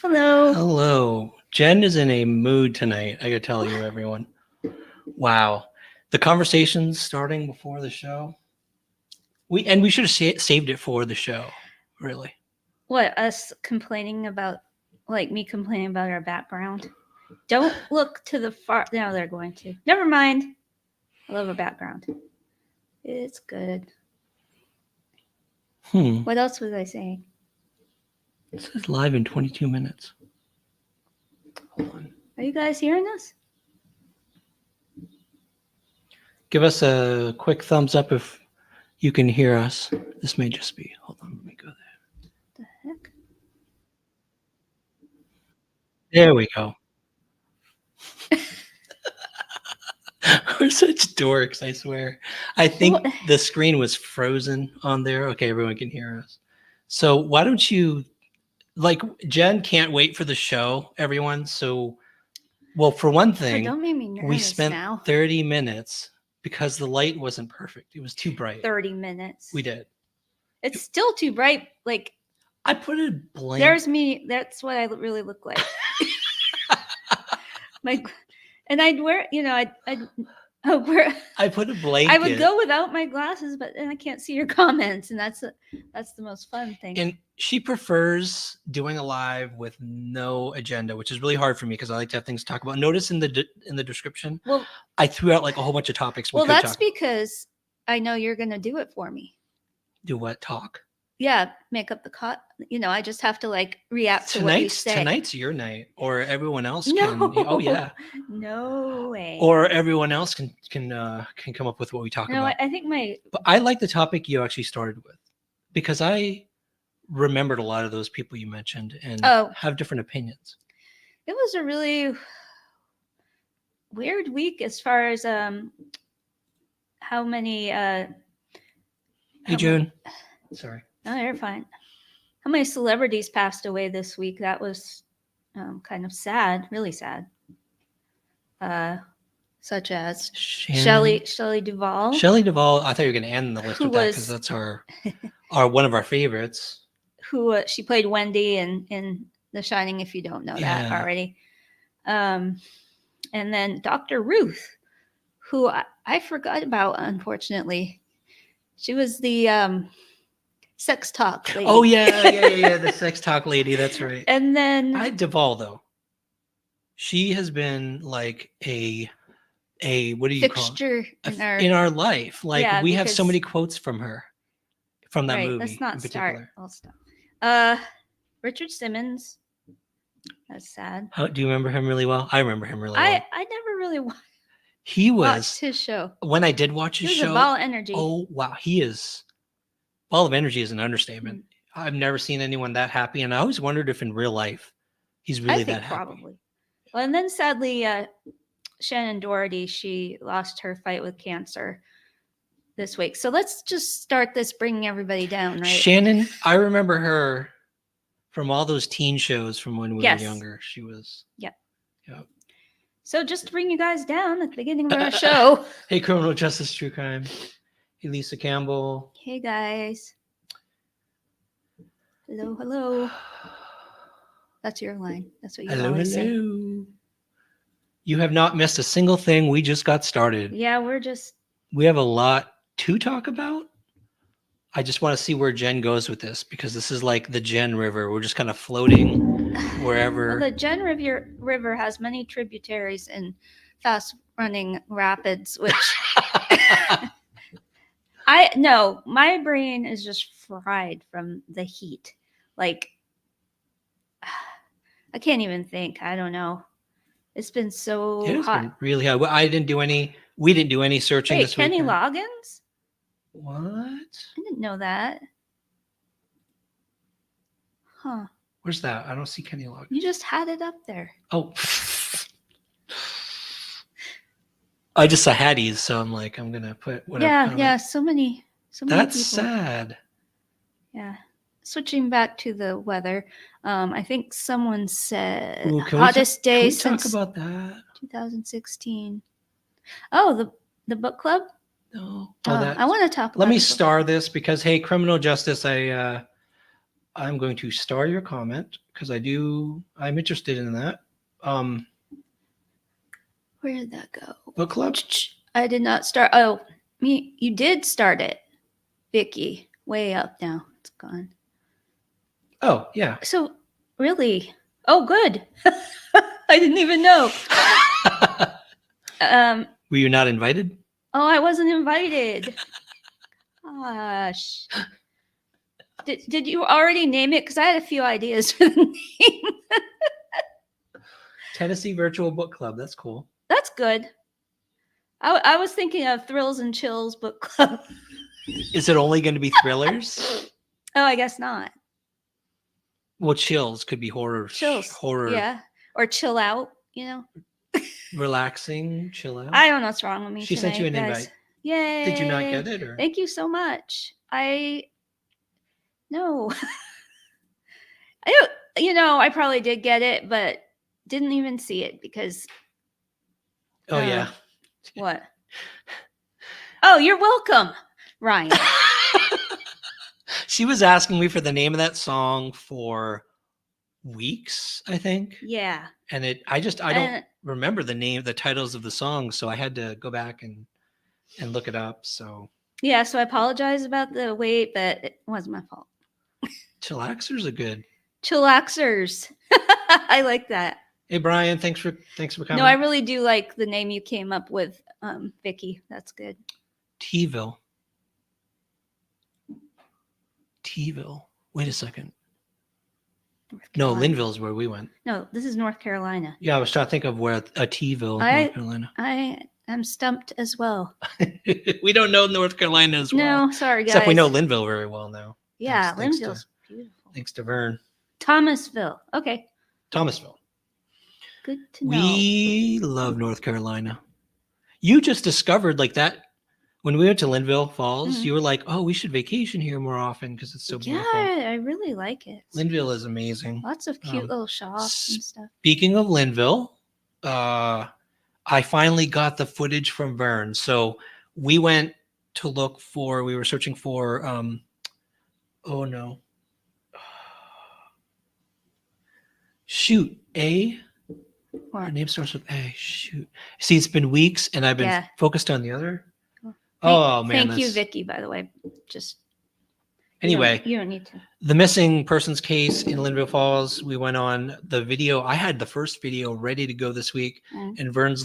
Hello. Hello. Jen is in a mood tonight, I gotta tell you, everyone. Wow. The conversation's starting before the show. We should have saved it for the show, really. What, us complaining about, like me complaining about our background? Don't look to the far. No, they're going to. Never mind. I love our background. It's good. What else was I saying? It says live in 22 minutes. Hold on. Are you guys hearing us? Give us a quick thumbs up if you can hear us. This may just be. Hold on, let me go there. The heck? There we go. We're such dorks, I swear. I think the screen was frozen on there. Okay, everyone can hear us. So why don't you, like, Jen can't wait for the show, everyone. So, well, for one thing, don't make me nervous we spent now. 30 minutes because the light wasn't perfect. It was too bright. 30 minutes. We did. It's still too bright. Like, I put a blank. there's me. That's what I really look like. And I'd wear, I'd wear. I put a blanket. I would go without my glasses, but then I can't see your comments, and that's the most fun thing. And she prefers doing a live with no agenda, which is really hard for me because I like to have things to talk about. Notice in the description, well, I threw out like a whole bunch of topics. Well, that's because I know you're going to do it for me. Do what? Talk? Yeah, make up the cut. I just have to like react to what you say. Tonight's your night, or everyone else No. can. Oh yeah. No way. Or everyone else can come up with what we talk about. No, I think But I like the topic you actually started with because I remembered a lot of those people you mentioned and have different opinions. It was a really weird week as far as how many. Hey, June. Sorry. No, you're fine. How many celebrities passed away this week? That was kind of sad, really sad. Such as Shelley Duvall. Shelley Duvall. I thought you were going to end the list with that because that's our one of our favorites. Who she played Wendy in The Shining. If you don't know that already, and then Dr. Ruth, who I forgot about. Unfortunately, she was the sex talk lady. Oh yeah, the sex talk lady. That's right. And then Duvall though. She has been like a what do you fixture call it? In our life. Like we have so many quotes from her from that movie. Let's not start. I'll stop. Richard Simmons. That's sad. Do you remember him really well? I remember him really well. I never really watched his show. When I did watch his show, a ball of energy. Oh wow, he is. Ball of energy is an understatement. I've never seen anyone that happy, and I always wondered if in real life he's really that happy. Probably. Well, and then sadly, Shannon Doherty, she lost her fight with cancer this week. So let's just start this bringing everybody down, right? Shannon, I remember her from all those teen shows from when we were younger. She was. Yep. So just to bring you guys down at the beginning of our show. Hey, Criminal Justice True Crime. Hey, Lisa Campbell. Hey, guys. Hello. That's your line. That's what you always say. You have not missed a single thing. We just got started. Yeah, we have a lot to talk about. I just want to see where Jen goes with this because this is like the Jen River. We're just kind of floating wherever. Well, the Jen River has many tributaries and fast-running rapids, which my brain is just fried from the heat. Like, I can't even think. I don't know. It's been so hot. Been really hot. Well, we didn't do any searching this week. Kenny Loggins? What? I didn't know that. Huh. Where's that? I don't see Kenny Loggins. You just had it up there. Oh. I just saw Hattie's, so I'm like, I'm going to put whatever. Yeah, so many That's people. Sad. Yeah. Switching back to the weather, I think someone said hottest day since talk about that? 2016. Oh, the book club? No. I want to talk about Let me star this because, hey, criminal justice, I I'm going to star your comment because I'm interested in that. Where did that go? Book club? I did not start. Oh, you did start it, Vicky. Way up now. It's gone. Oh, yeah. So, really? Oh, good. I didn't even know. Were you not invited? Oh, I wasn't invited. Gosh. Did you already name it? Because I had a few ideas for the name. Tennessee Virtual Book Club. That's cool. That's good. I was thinking of Thrills and Chills Book Club. Is it only going to be thrillers? Oh, I guess not. Well, chills could be horror. Chills. Horror. Yeah. Or chill out, Relaxing, chill out. I don't know what's wrong with me She tonight, sent you an guys. invite. Yay. Did you not get it? Or? Thank you so much. No. I probably did get it, but didn't even see it because. Oh, yeah. What? Oh, you're welcome, Ryan. She was asking me for the name of that song for weeks, I think. Yeah. And I don't remember the titles of the songs, so I had to go back and look it up. So yeah, so I apologize about the wait, but it wasn't my fault. Chillaxers are good. Chillaxers. I like that. Hey Brian, thanks for coming. No, I really do like the name you came up with, Vicky. That's good. T-ville. Wait a second. No, Linville is where we went. No, this is North Carolina. Yeah, I was trying to think of where a T-ville, North Carolina. I am stumped as well. We don't know North Carolina as well. No, sorry, guys. Except we know Linville very well now. Yeah, Linville's beautiful. Thanks to Vern. Thomasville. Okay. Thomasville. Good to know. We love North Carolina. You just discovered like that when we went to Linville Falls. You were like, "Oh, we should vacation here more often because it's so beautiful." Yeah, I really like it. Linville is amazing. Lots of cute little shops and stuff. Speaking of Linville, I finally got the footage from Vern. So we went to look for. We were searching for. Oh no. Shoot, Her name starts with A. Shoot. See, it's been weeks, and I've been focused on the other. Oh man! Thank you, Vicky. By the way, anyway, you don't need to. The missing persons case in Linville Falls. We went on the video. I had the first video ready to go this week, and Vern's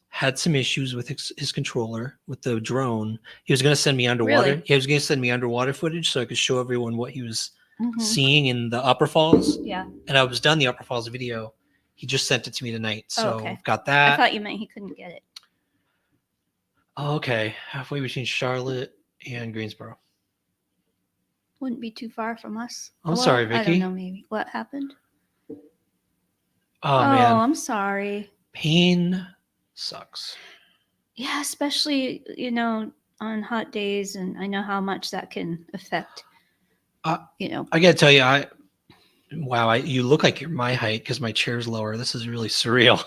had some issues with his controller with the drone. He was going to send me underwater. Really? He was going to send me underwater footage so I could show everyone what he was seeing in the Upper Falls. Yeah. And I was done the Upper Falls video. He just sent it to me tonight. So I've got that. I thought you meant he couldn't get it. Oh, okay. Halfway between Charlotte and Greensboro. Wouldn't be too far from us. I'm sorry, Vicky. I don't know, maybe. What happened? Oh, man. I'm sorry. Pain sucks. Yeah, especially, on hot days. And I know how much that can affect, I got to tell you, wow, you look like you're my height because my chair's lower. This is really surreal.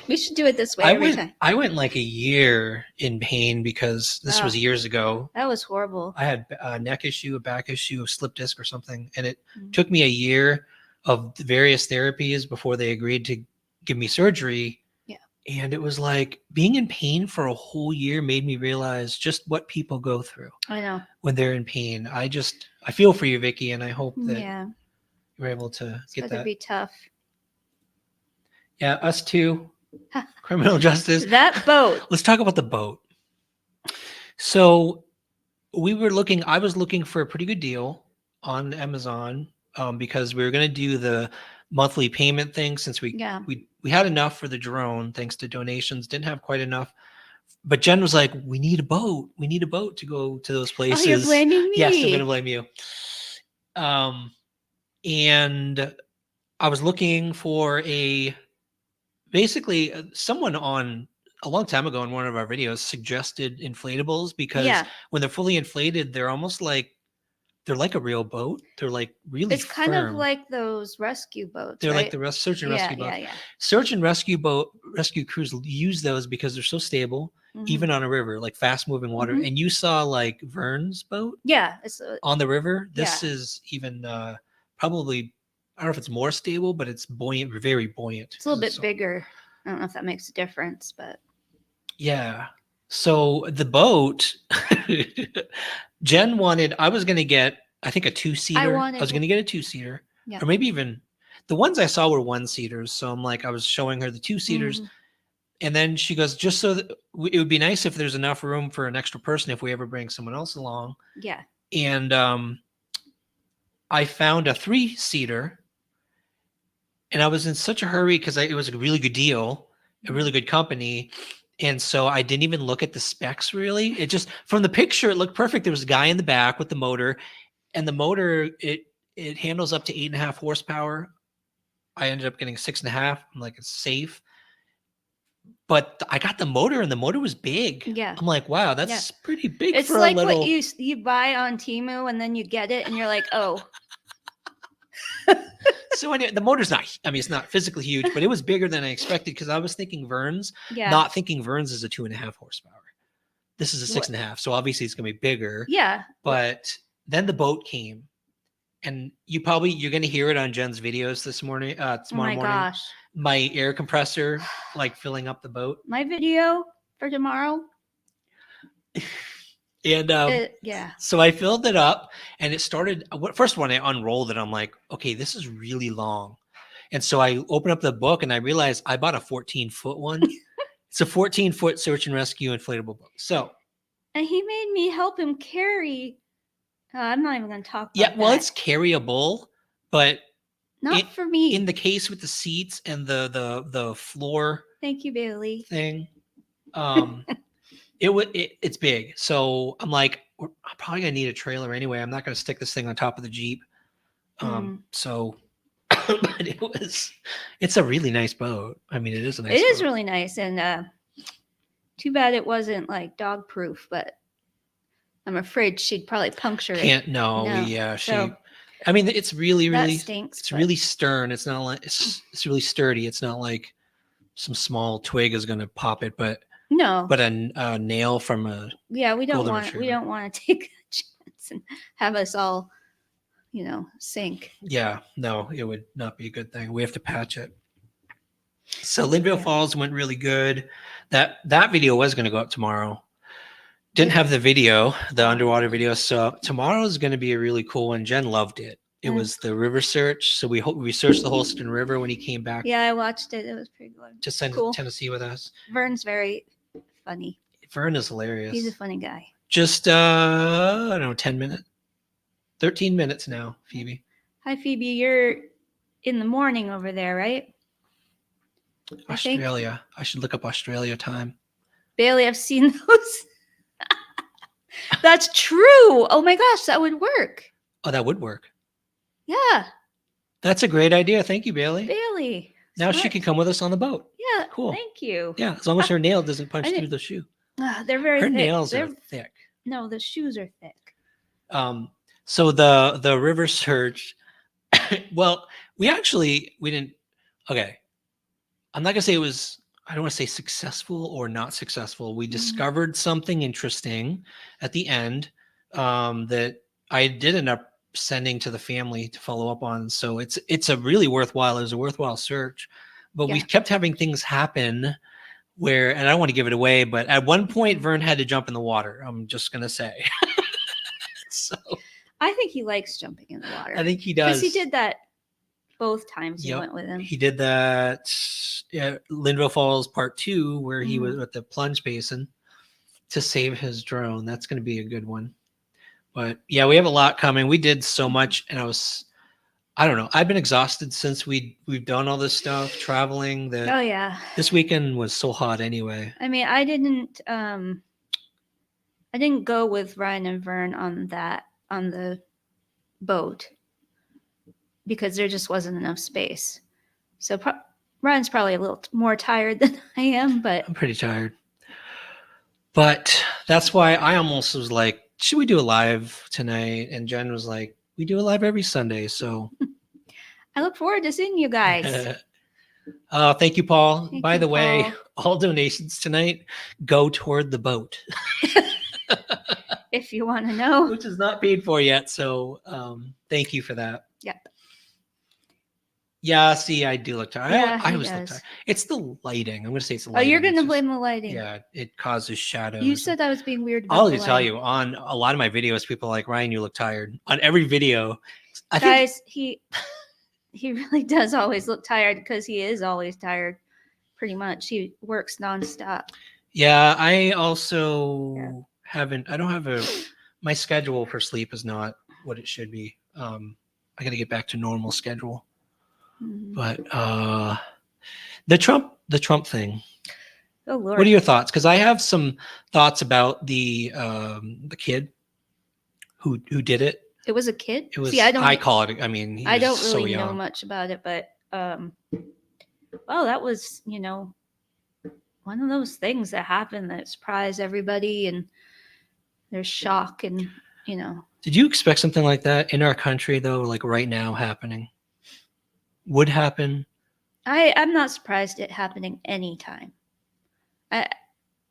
We should do it this way every time. I went like a year in pain because this was years ago. That was horrible. I had a neck issue, a back issue, a slip disc or something. And it took me a year of various therapies before they agreed to give me surgery. Yeah. And it was like being in pain for a whole year made me realize just what people go through. I know. When they're in pain. I feel for you, Vicky, and I hope that you're able to get that. It's going to be tough. Yeah, us too. Criminal justice. That boat. Let's talk about the boat. So I was looking for a pretty good deal on Amazon because we were going to do the monthly payment thing since we had enough for the drone thanks to donations, didn't have quite enough. But Jen was like, we need a boat. We need a boat to go to those places. Oh, you're blaming me. Yes, I'm going to blame you. And I was looking for basically someone a long time ago in one of our videos suggested inflatables because when they're fully inflated, they're they're like a real boat. They're like really It's kind of firm. like those rescue boats, They're like right? the search and rescue boats. Yeah. Search and rescue crews use those because they're so stable, even on a river, like fast moving water. Mhm. And you saw like Vern's boat Yeah, it's on the river. This yeah. is even probably, I don't know if it's more stable, but it's buoyant, very buoyant. It's a little bit bigger. I don't know if that makes a difference, but yeah. So the boat, Jen wanted, I was going to get, I think a 2-seater. I was going to get a 2-seater, yeah. or maybe even the ones I saw were 1-seaters. So I'm like, I was showing her the 2-seaters. And then she goes, just so that it would be nice if there's enough room for an extra person if we ever bring someone else along. Yeah. And I found a 3-seater, and I was in such a hurry because it was a really good deal, a really good company. And so I didn't even look at the specs really. It just, from the picture, it looked perfect. There was a guy in the back with the motor, and the motor, it handles up to 8.5 horsepower. I ended up getting 6.5. I'm like, it's safe. But I got the motor, and the motor was big. Yeah. I'm like, wow, that's pretty big. It's for like a little... what you buy on Temu, and then you get it, and you're like, oh. So anyway, the motor's not, I mean, it's not physically huge, but it was bigger than I expected because I was thinking Vern's, not thinking Vern's is a 2.5 horsepower. This is a 6.5. So obviously it's going to be bigger. Yeah. But then the boat came, and you're going to hear it on Jen's videos this morning. Tomorrow morning. Gosh. My air compressor, like filling up the boat. My video for tomorrow. And so I filled it up, and it started. First when I unrolled it, I'm like, okay, this is really long. And so I opened up the book, and I realized I bought a 14-foot one. It's a 14-foot search and rescue inflatable boat. So, and he made me help him carry. I'm not even going to talk about well, it's carryable, but not for me. In the case with the seats and the floor. Thank you, Bailey. Thing. It's big. So I'm like, I'm probably gonna need a trailer anyway. I'm not gonna stick this thing on top of the Jeep. So but it's a really nice boat. I mean, it is a nice boat. It is really nice, and too bad it wasn't like dog proof, but I'm afraid she'd probably puncture it. I mean, it's really that stinks, it's really stern. It's not like it's really sturdy. It's not like some small twig is gonna pop it, but a nail from a we don't want to take a chance and have us all sink. No, it would not be a good thing. We have to patch it. So Linville Falls went really good. That video was going to go up tomorrow. Didn't have the video, the underwater video. So tomorrow is going to be a really cool one. Jen loved it. It was the river search. So we searched the Holston River when he came back. Yeah, I watched it. It was pretty good. To Tennessee with us. Vern's very funny. Vern is hilarious. He's a funny guy. Just I don't know, 10 minutes. 13 minutes now, Phoebe. Hi, Phoebe. You're in the morning over there, right? Australia. I should look up Australia time. Bailey, I've seen those. That's true. Oh my gosh, that would work. Oh, that would work. Yeah. That's a great idea. Thank you, Bailey. Bailey. Now she can come with us on the boat. Yeah. Cool. Thank you. Yeah, as long as her nail doesn't punch through the shoe. They're very thick. Her nails are thick. No, the shoes are thick. So the river search, well, we didn't, okay. I'm not gonna say it was, I don't want to say successful or not successful. We discovered something interesting at the end that I did end up sending to the family to follow up on. So it's a really worthwhile, it was a worthwhile search, but we kept having things happen where, and I don't want to give it away, but at one point Vern had to jump in the water. I'm just gonna say. So I think he likes jumping in the water. I think he does. Because he did that both times you went with him. He did that Linville Falls Part 2 where he was at the plunge basin to save his drone. That's going to be a good one. But yeah, we have a lot coming. We did so much, and I don't know. I've been exhausted since we've done all this stuff, traveling. This weekend was so hot anyway. I mean, I didn't go with Ryan and Vern on the boat because there just wasn't enough space. So Ryan's probably a little more tired than I am, but I'm pretty tired. But that's why I almost was like, should we do a live tonight? And Jen was like, we do a live every Sunday. So I look forward to seeing you guys. thank you, Paul. Thank By you, the way, Paul. all donations tonight go toward the boat. If you want to know. Which is not paid for yet. So thank you for that. Yep. Yeah, see, I do look tired. Yeah, I he always look does. tired. It's the lighting. I'm going to say it's the Oh, lighting. you're going It's to just- blame the lighting. Yeah, it causes shadows. You said I was being weird about I'll the just tell lighting. you, on a lot of my videos, people are like, Ryan, you look tired. On every video, I Guys, he really does always look tired because he is always tired. Pretty much, he works nonstop. Yeah, I also haven't. I don't have my schedule for sleep is not what it should be. I got to get back to normal schedule. Mhm. But the Trump thing. Oh Lord. What are your thoughts? Because I have some thoughts about the kid who did it. It was a kid. It was. See, I call it. I mean, he I was don't so really young. know much about it, but well, that was one of those things that happen that surprise everybody, and there's shock, and Did you expect something like that in our country, though? Like right now, happening would happen. I'm not surprised it happening anytime.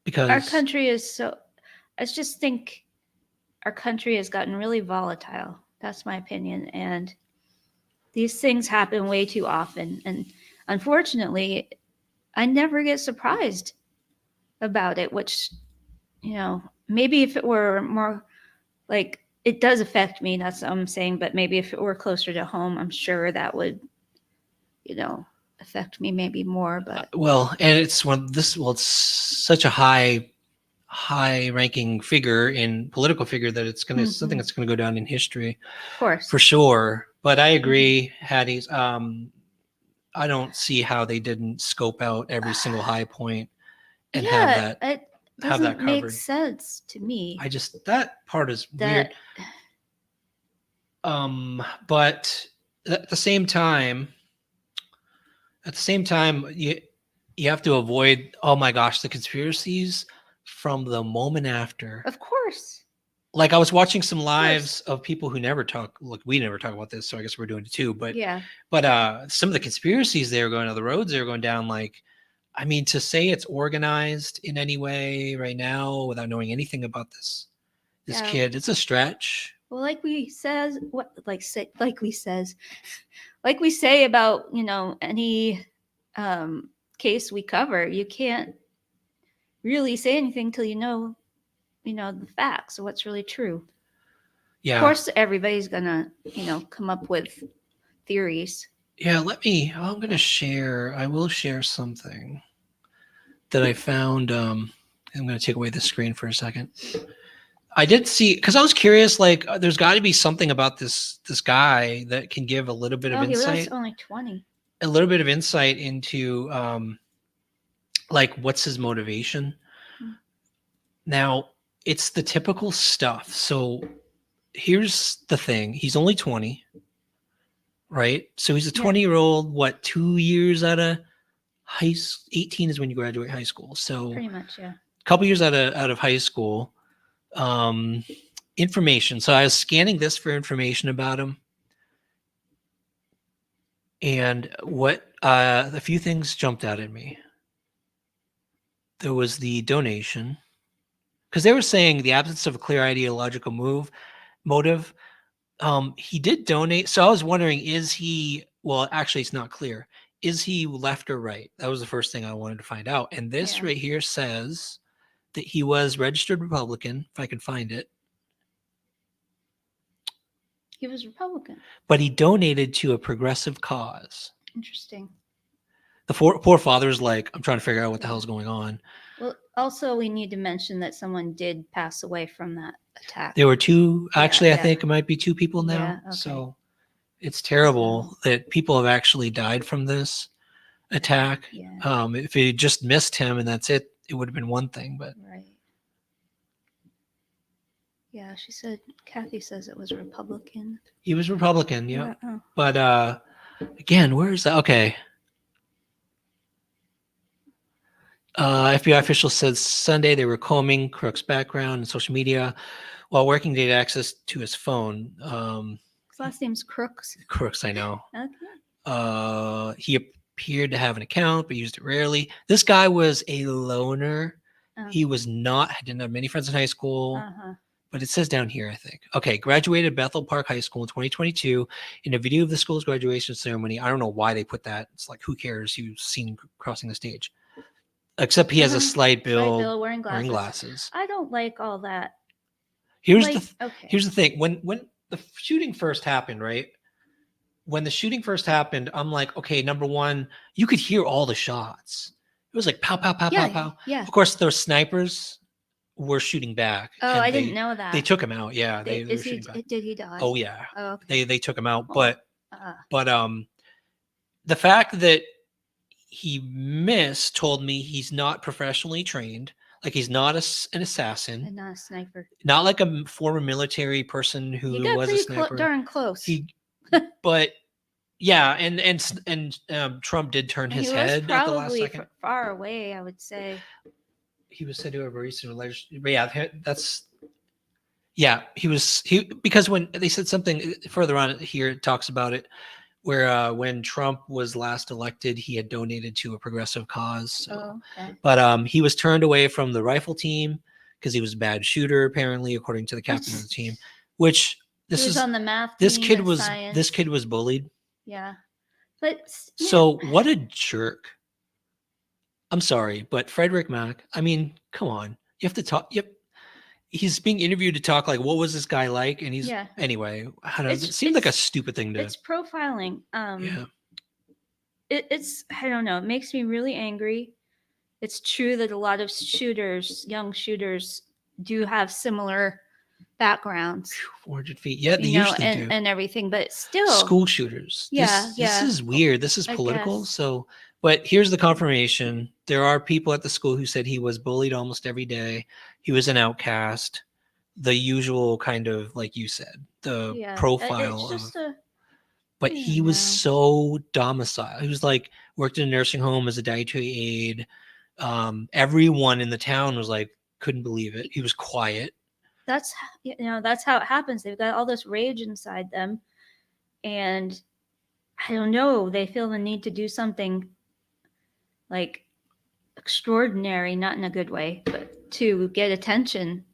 Because our country is so. I just think our country has gotten really volatile. That's my opinion, and these things happen way too often. And unfortunately, I never get surprised about it. Which, maybe if it were more like it does affect me. That's what I'm saying. But maybe if it were closer to home, I'm sure that would, affect me maybe more. But well, and it's it's such a high ranking figure in political figure that it's going to something that's going to go down in history, of course, for sure. But I agree, Hattie's. I don't see how they didn't scope out every single high point and have that it have that doesn't make covered. sense to me. I just that part is weird. But at the same time, you have to avoid, oh my gosh, the conspiracies from the moment after. Of course. Like I was watching some lives of people who never talk. Look, we never talk about this, so I guess we're doing it too. But yeah, but some of the conspiracies they were going on the roads they were going down. Like, I mean, to say it's organized in any way right now without knowing anything about this kid, it's a stretch. Well, like we say about any case we cover, you can't really say anything till you know the facts of what's really true. Yeah. Of course, everybody's gonna come up with theories. Yeah, I'm gonna share. I will share something that I found. I'm gonna take away the screen for a second. I did see, because I was curious, like there's got to be something about this guy that can give a little bit of insight. He was only 20. A little bit of insight into like what's his motivation. Now, it's the typical stuff. So here's the thing. He's only 20, right? So he's a 20-year-old, what, 2 years out of 18 is when you graduate high school. So pretty much, yeah. A couple years out of high school. Information. So I was scanning this for information about him. And what a few things jumped out at me. There was the donation, because they were saying the absence of a clear ideological motive. He did donate. So I was wondering, is he, well, actually it's not clear. Is he left or right? That was the first thing I wanted to find out. And this right here says that he was registered Republican, if I can find it. He was Republican. But he donated to a progressive cause. Interesting. The poor father's like, I'm trying to figure out what the hell's going on. Well, also we need to mention that someone did pass away from that attack. There were two. Actually, I think it might be two people now. Yeah, okay. So it's terrible that people have actually died from this attack. Yeah. If it just missed him and that's it, it would have been one thing. But right. Yeah, Kathy says it was Republican. He was Republican, yeah. Oh. But again, where is that? Okay. FBI officials said Sunday they were combing Crook's background and social media while working to get access to his phone. His last name's Crooks. Crooks, I know. Okay. He appeared to have an account, but used it rarely. This guy was a loner. He was not, didn't have many friends in high school. But it says down here, I think. Okay, graduated Bethel Park High School in 2022. In a video of the school's graduation ceremony, I don't know why they put that. It's like, who cares? He was seen crossing the stage. Except he has a slight build, wearing glasses. I don't like all that. Here's the thing. When the shooting first happened, right? When the shooting first happened, I'm like, okay, number one, you could hear all the shots. It was like pow, pow, pow, pow, pow. Yeah. Of course, those snipers were shooting back. Oh, I didn't know that. They took him out. Yeah, they were shooting back. Did he die? Oh yeah. Oh, okay. They took him out, but the fact that he missed told me he's not professionally trained. Like he's not an assassin, and not a sniper. Not like a former military person who was a sniper. Darn close. But yeah, and Trump did turn his head at the last second. Far away, I would say. He was said to have a recent relationship. Because when they said something further on here, it talks about it where when Trump was last elected, he had donated to a progressive cause. So. Okay. But he was turned away from the rifle team because he was a bad shooter, apparently, according to the captain of the team. Which he was on the math team. This kid was bullied. Yeah, but so what a jerk. I'm sorry, but Frederick Mack, I mean, come on. You have to talk. Yep. He's being interviewed to talk like, what was this guy like? And he's anyway. It seemed like a stupid thing to. It's profiling. It's I don't know. It makes me really angry. It's true that a lot of young shooters, do have similar backgrounds. 400 feet. Yeah, they usually do. And everything, but still. School shooters. This is weird. This is political. So, but here's the confirmation. There are people at the school who said he was bullied almost every day. He was an outcast. The usual kind of, like you said, the profile of. But he was so docile. He was like, worked in a nursing home as a dietary aide. Everyone in the town was like, couldn't believe it. He was quiet. That's how it happens. They've got all this rage inside them, and I don't know. They feel the need to do something like extraordinary, not in a good way, but to get attention.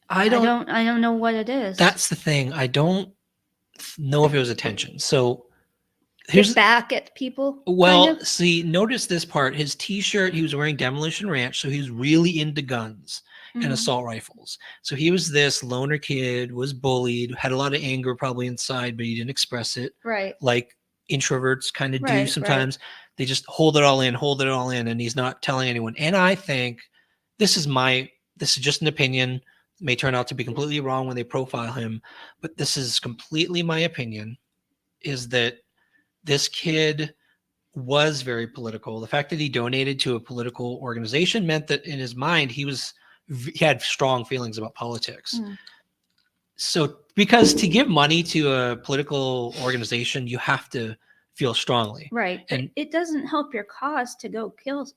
I don't know what it is. That's the thing. I don't know if it was attention. So here's back at people. Well, kind of? See, notice this part. His T-shirt. He was wearing Demolition Ranch, so he was really into guns. And assault rifles. So he was this loner kid, was bullied, had a lot of anger probably inside, but he didn't express it. Right. Like introverts kind of do sometimes. Right. They just hold it all in, and he's not telling anyone. And I think this is just an opinion. It may turn out to be completely wrong when they profile him, but this is completely my opinion, is that this kid was very political. The fact that he donated to a political organization meant that in his mind, he had strong feelings about politics. So because to give money to a political organization, you have to feel strongly. Right. And it doesn't help your cause to go kill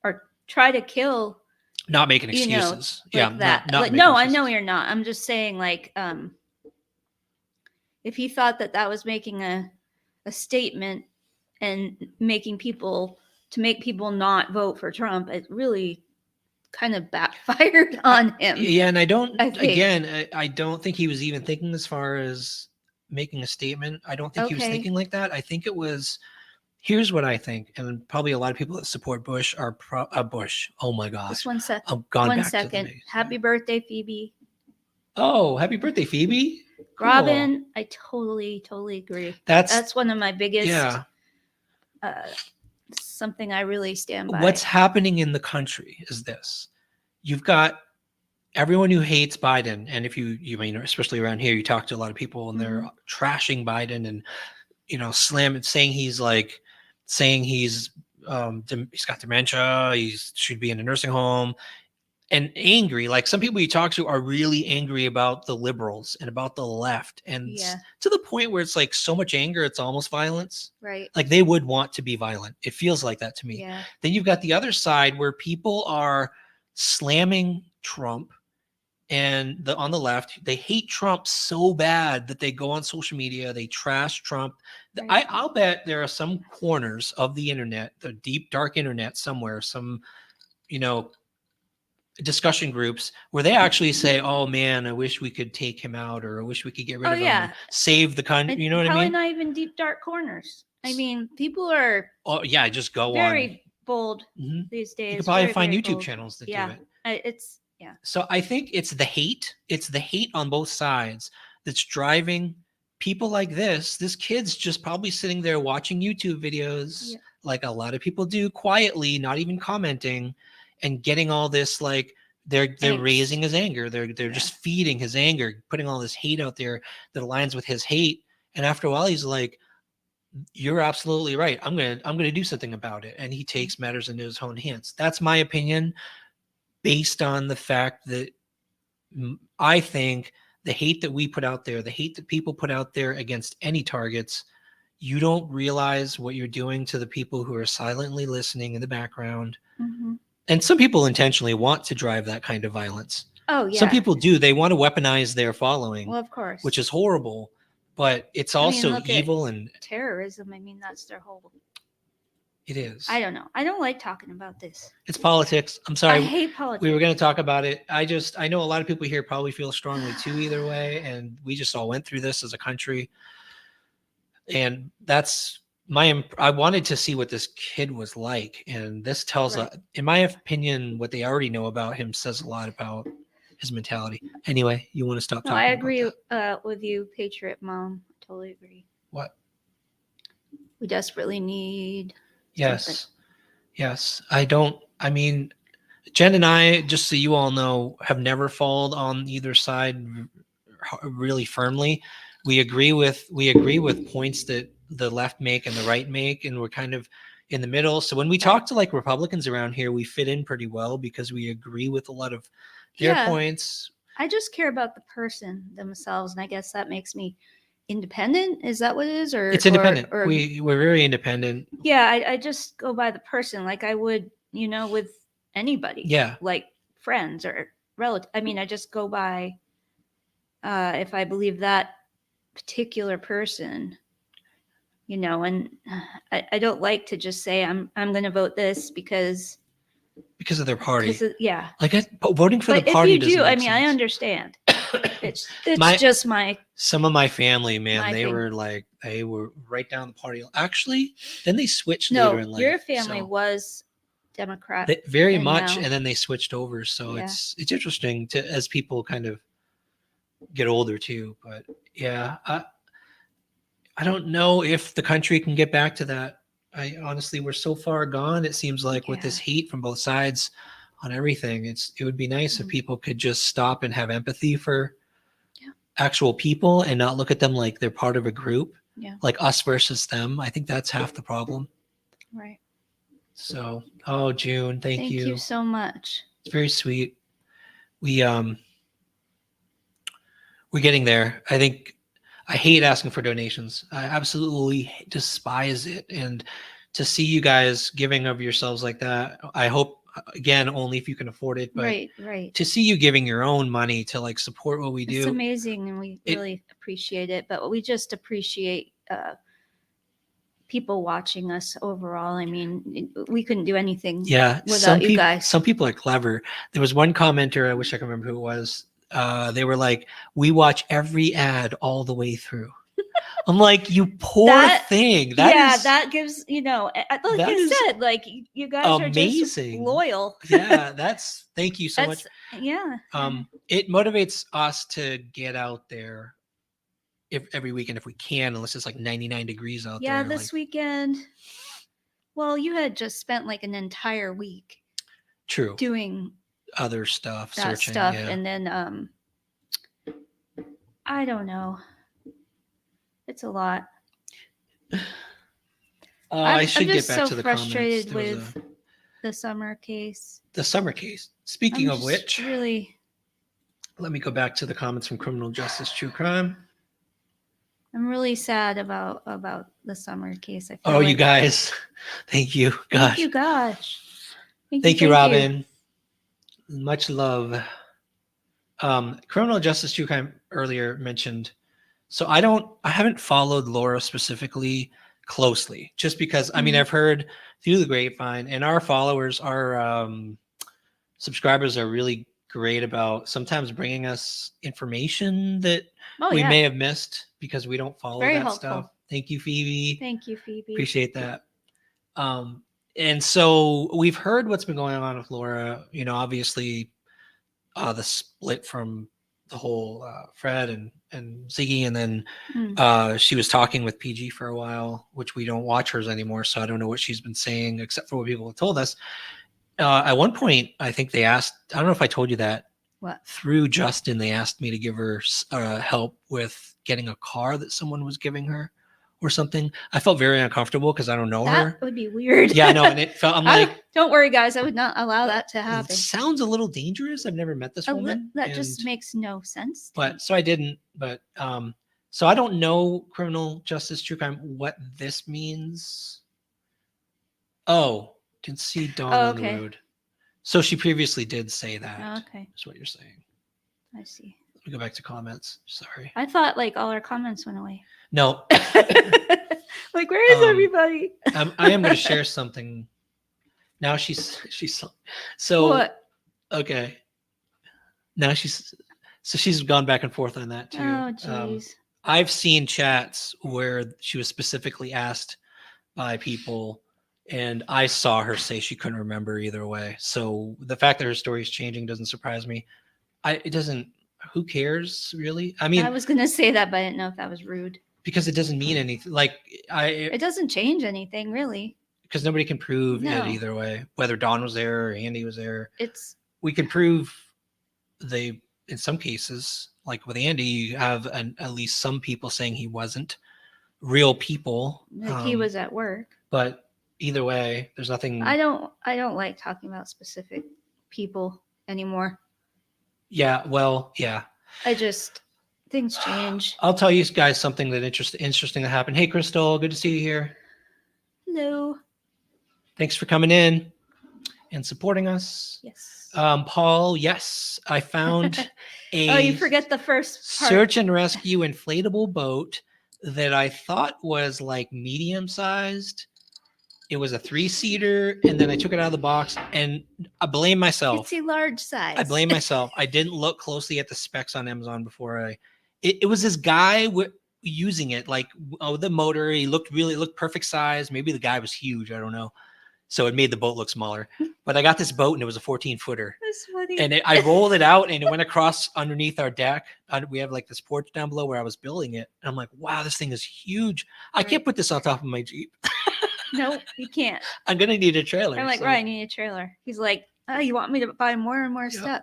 or try to kill. Not making excuses. Like that. I know you're not. I'm just saying if he thought that was making a statement and making people not vote for Trump, it really kind of backfired on him. Yeah, and I don't think he was even thinking as far as making a statement. I don't think he was thinking like that. I think it was, here's what I think, and probably a lot of people that support Bush are Bush. Oh my gosh. Just 1 second. I've gone One back second. To the Happy birthday, Phoebe. Oh, happy birthday, Phoebe. Cool. Robin, I totally agree. That's one of my biggest something I really stand by. What's happening in the country is this. You've got everyone who hates Biden. And if you mean, especially around here, you talk to a lot of people and they're trashing Biden and, saying he's he's got dementia. He should be in a nursing home. and angry. Like some people you talk to are really angry about the liberals and about the left, and to the point where it's like so much anger, it's almost violence. Right. Like they would want to be violent. It feels like that to me. Yeah. Then you've got the other side where people are slamming Trump, and on the left, they hate Trump so bad that they go on social media, they trash Trump. Right. I'll bet there are some corners of the internet, the deep, dark internet somewhere, some, discussion groups where they actually say, "Oh man, I wish we could take him out, or I wish we could get rid of him and save the country." You know what I mean? Probably not even deep dark corners. I mean, people are. Oh yeah, just go very bold these days. You can probably find YouTube channels that do it. It's So I think it's the hate. It's the hate on both sides that's driving people like this. This kid's just probably sitting there watching YouTube videos, like a lot of people do, quietly, not even commenting, and getting all this, like they're raising his anger. They're just feeding his anger, putting all this hate out there that aligns with his hate. And after a while, he's like, "You're absolutely right. I'm gonna do something about it." And he takes matters into his own hands. That's my opinion, based on the fact that I think the hate that we put out there, the hate that people put out there against any targets, you don't realize what you're doing to the people who are silently listening in the background. And some people intentionally want to drive that kind of violence. Oh, yeah. Some people do. They want to weaponize their following. Well, of course. Which is horrible, but it's also evil and terrorism. I mean, that's their whole. It is. I don't know. I don't like talking about this. It's politics. I'm sorry. I hate politics. We were going to talk about it. I know a lot of people here probably feel strongly too either way, and we just all went through this as a country. And that's I wanted to see what this kid was like, and this tells in my opinion, what they already know about him says a lot about his mentality. Anyway, you want to stop talking? I agree with you, Patriot Mom. I totally agree. What? We desperately need Yes. I mean, Jen and I, just so you all know, have never fallen on either side really firmly. We agree with points that the left make and the right make, and we're kind of in the middle. So when we talk to like Republicans around here, we fit in pretty well because we agree with a lot of their points. I just care about the person themselves, and I guess that makes me independent. Is that what it is? Or it's independent. Or we're very independent. Yeah, I just go by the person, like I would, with anybody. Yeah, like friends or relatives. I mean, I just go by if I believe that particular person, and I don't like to just say I'm going to vote this because of their party. Like voting for the party. If you do, I mean, I understand. It's just some of my family, man. They were right down the party. Actually, then they switched later in life. Your family was Democrat, very much, and then they switched over. So it's interesting as people kind of get older too. But yeah, I don't know if the country can get back to that. I honestly, we're so far gone. It seems like with this hate from both sides on everything, it would be nice if people could just stop and have empathy for actual people and not look at them like they're part of a group, like us versus them. I think that's half the problem. Right. So, June, thank you. Thank you so much. It's very sweet. We're getting there. I think I hate asking for donations. I absolutely despise it. And to see you guys giving of yourselves like that, I hope, again, only if you can afford it, but right. To see you giving your own money to like support what we do. It's amazing, and we really appreciate it, but we just appreciate people watching us overall. I mean, we couldn't do anything without you guys. Some people are clever. There was one commenter, I wish I could remember who it was. They were like, "We watch every ad all the way through." I'm like, "You poor thing." That gives, like I said, like you guys amazing. Are just loyal. Thank you so much. Yeah. It motivates us to get out there every weekend if we can, unless it's like 99 degrees out there. Yeah, this weekend. Well, you had just spent like an entire week. True. Doing other stuff, searching, and then I don't know. It's a lot. I should get back to the comments. I'm just so frustrated with the summer case. The summer case. Speaking of which, really, let me go back to the comments from Criminal Justice True Crime. I'm really sad about the summer case. I feel Oh, you guys, thank you. Gosh. Thank you, gosh. Thank you, Robin. Much love. Criminal Justice True Crime earlier mentioned. So I haven't followed Laura specifically closely, just because I mean I've heard through the grapevine, and our followers, our subscribers are really great about sometimes bringing us information that we may have missed because we don't follow that helpful stuff. Thank you, Phoebe. Thank you, Phoebe. Appreciate that. And so we've heard what's been going on with Laura. You know, obviously, the split from the whole Fred and Ziggy, and then she was talking with PG for a while, which we don't watch hers anymore, so I don't know what she's been saying except for what people have told us. At one point, I think they asked, I don't know if I told you that. What? Through Justin, they asked me to give her help with getting a car that someone was giving her or something. I felt very uncomfortable because I don't know her. That would be weird. Yeah, I know. And it felt, I'm like, don't worry, guys. I would not allow that to happen. It sounds a little dangerous. I've never met this woman. That just makes no sense. But so I didn't. But so I don't know, Criminal Justice True Crime, what this means. Oh, didn't see Dawn on the road. So she previously did say that. Okay. That's what you're saying. I see. Let me go back to comments. Sorry. I thought like all our comments went away. No. Like, where is everybody? I am going to share something. Now she's so what? Okay. Now she's gone back and forth on that too. Oh, jeez. I've seen chats where she was specifically asked by people, and I saw her say she couldn't remember either way. So the fact that her story is changing doesn't surprise me. It doesn't. Who cares, really? I mean, I was gonna say that, but I didn't know if that was rude. Because it doesn't mean anything. Like it doesn't change anything, really. Because nobody can prove it either way. Whether Dawn was there or Andy was there, we can prove in some cases, like with Andy, you have at least some people saying he wasn't real people. Like he was at work. But either way, there's nothing. I don't like talking about specific people anymore. Yeah, well, yeah. Things change. I'll tell you guys something that interesting that happened. Hey, Crystal, good to see you here. Hello. Thanks for coming in and supporting us. Yes. Paul, yes, I found oh, you forget the first part. Search and rescue inflatable boat that I thought was like medium sized. It was a 3-seater, and then I took it out of the box, and I blame myself. It's a large size. I blame myself. I didn't look closely at the specs on Amazon before it was this guy using it, like, the motor. He looked perfect size. Maybe the guy was huge. I don't know. So it made the boat look smaller. But I got this boat, and it was a 14-footer. That's funny. And I rolled it out, and it went across underneath our deck. We have like this porch down below where I was building it. And I'm like, wow, this thing is huge. I can't put this on top of my Jeep. No, you can't. I'm going to need a trailer. I'm like, right, I need a trailer. He's like, oh, you want me to buy more and more stuff?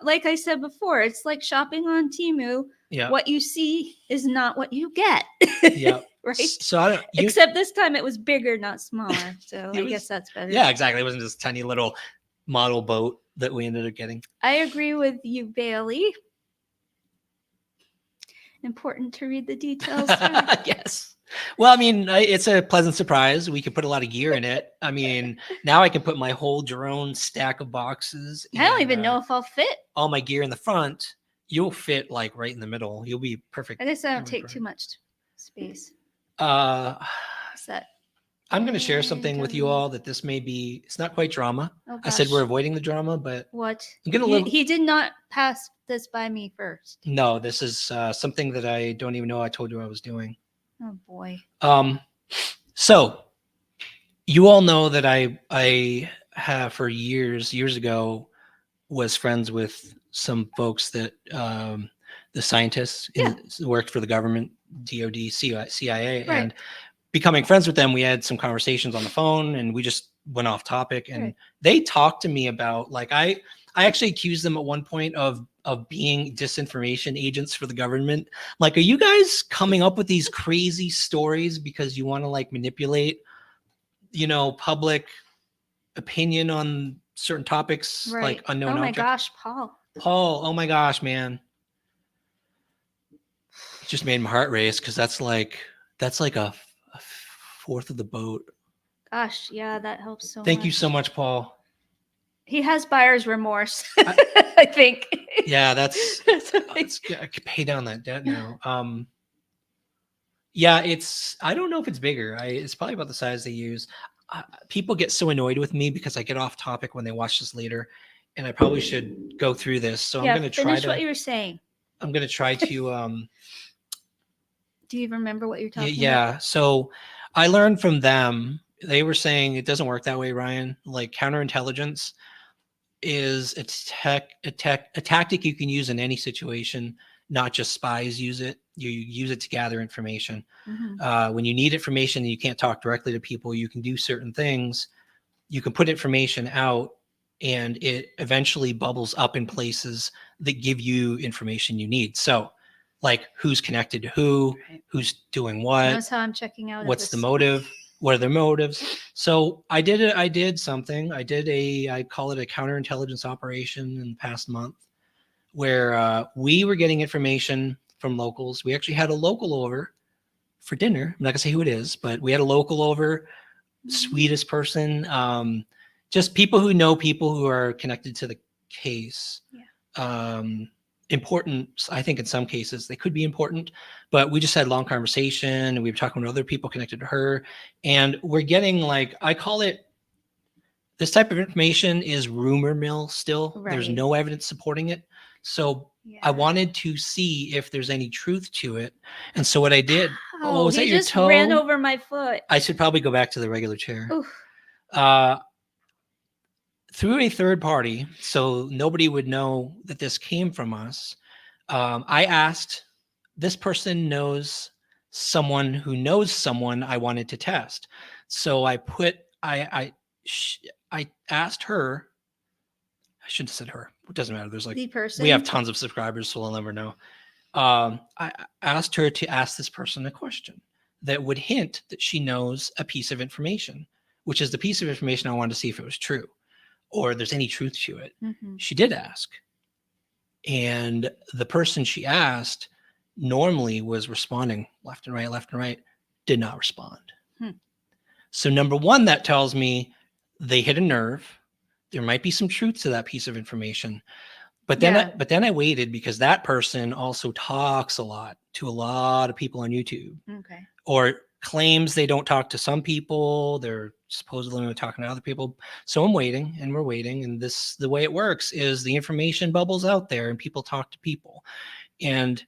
Like I said before, it's like shopping on Temu. Yeah. What you see is not what you get. Yeah. Right. So except this time it was bigger, not smaller. So I guess that's better. Yeah, exactly. It wasn't this tiny little model boat that we ended up getting. I agree with you, Bailey. Important to read the details. Yes. Well, I mean, it's a pleasant surprise. We can put a lot of gear in it. I mean, now I can put my whole drone stack of boxes. I don't even know if I'll fit all my gear in the front. You'll fit like right in the middle. You'll be perfect. I guess I don't take too much space. I'm going to share something with you all that this may be. It's not quite drama. Oh, I said we're avoiding the drama, but what? I'm going to He did not pass this by me first. No, this is something that I don't even know I told you I was doing. Oh boy. So you all know that I have for years ago was friends with some folks that the scientists worked for the government, DOD, CIA, right. And becoming friends with them, we had some conversations on the phone, and we just went off topic, and they talked to me about, like, I actually accused them at one point of being disinformation agents for the government. Like, are you guys coming up with these crazy stories because you want to like manipulate, public opinion on certain topics, Right. like unknown Oh my objects. gosh, Paul. Paul, oh my gosh, man. It just made my heart race because that's like a fourth of the boat. Gosh, yeah, that helps so Thank much. you so much, Paul. He has buyer's remorse, I think. Yeah, that's I could pay down that debt now. Yeah, I don't know if it's bigger. It's probably about the size they use. People get so annoyed with me because I get off topic when they watch this later, and I probably should go through this. So yeah, I'm going to try finish what to. you were saying. I'm going to try to. Do you remember what you're talking about? Yeah. So I learned from them. They were saying it doesn't work that way, Ryan. Like counterintelligence is a tactic you can use in any situation. Not just spies use it. You use it to gather information. When you need information and you can't talk directly to people, you can do certain things. You can put information out and it eventually bubbles up in places that give you information you need. So like who's connected to who, Right. who's doing what, Notice how I'm checking out. what's the motive, what are their motives. So I did something. I call it a counterintelligence operation in the past month where we were getting information from locals. We actually had a local over for dinner. I'm not gonna say who it is, but we had a local over, sweetest person. Just people who know people who are connected to the case. Yeah. Important, I think in some cases they could be important, but we just had a long conversation and we were talking with other people connected to her. And we're getting like, I call it, this type of information is rumor mill still. Right. There's no evidence supporting it. So yeah. I wanted to see if there's any truth to it. And so what I did, was that your toe? Ran over my foot. I should probably go back to the regular chair. Through a third party, so nobody would know that this came from us. I asked, this person knows someone who knows someone I wanted to test. So I asked her. I shouldn't have said her. It doesn't matter. There's like the person. We have tons of subscribers, so we'll never know. I asked her to ask this person a question that would hint that she knows a piece of information, which is the piece of information I wanted to see if it was true or there's any truth to it. She did ask. And the person she asked normally was responding left and right, did not respond. So number one, that tells me they hit a nerve. There might be some truth to that piece of information. But then I waited because that person also talks a lot to a lot of people on YouTube. Okay. Or claims they don't talk to some people. They're supposedly only talking to other people. So I'm waiting and we're waiting. And the way it works is the information bubbles out there and people talk to people. And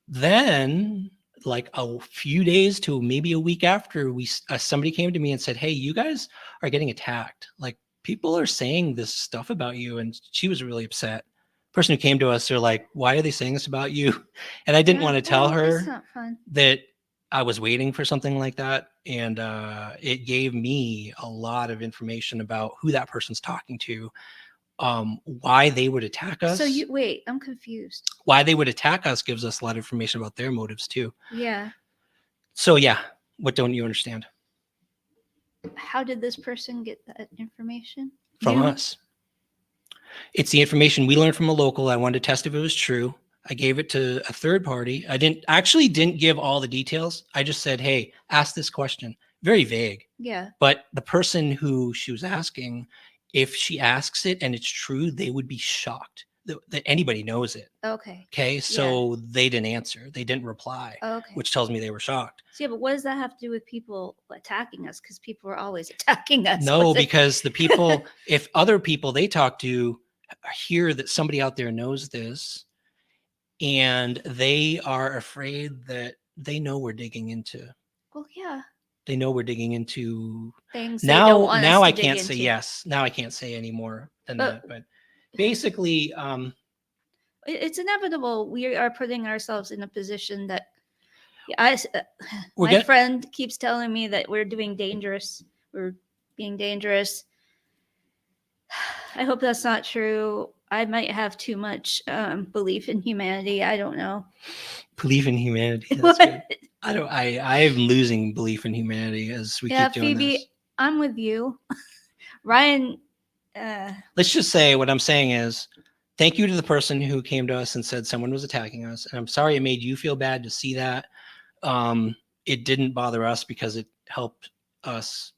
then like a few days to maybe a week after, somebody came to me and said, hey, you guys are getting attacked. Like people are saying this stuff about you. And she was really upset. Person who came to us, they're like, why are they saying this about you? And I didn't want to tell her that I was waiting for something like that. And it gave me a lot of information about who that person's talking to, why they would attack us. So wait, I'm confused. Why they would attack us gives us a lot of information about their motives too. Yeah. So yeah, what don't you understand? How did this person get that information? From us. It's the information we learned from a local. I wanted to test if it was true. I gave it to a third party. I didn't give all the details. I just said, hey, ask this question. Very vague. Yeah. But the person who she was asking, if she asks it and it's true, they would be shocked that anybody knows it. Okay. Okay. So they didn't answer. They didn't reply. Okay. Which tells me they were shocked. So, yeah, but what does that have to do with people attacking us? Because people are always attacking us. No, because the people, if other people they talk to hear that somebody out there knows this, and they are afraid that they know we're digging into. Well, yeah. They know we're digging into things. Now I can't say yes. Now I can't say any more than that. But basically, it's inevitable. We are putting ourselves in a position that my friend keeps telling me that we're doing dangerous. We're being dangerous. I hope that's not true. I might have too much belief in humanity. I don't know. Belief in humanity. That's good. I'm losing belief in humanity as we keep doing Phoebe, this. I'm with you. Ryan. Let's just say what I'm saying is, thank you to the person who came to us and said someone was attacking us. And I'm sorry it made you feel bad to see that. It didn't bother us because it helped us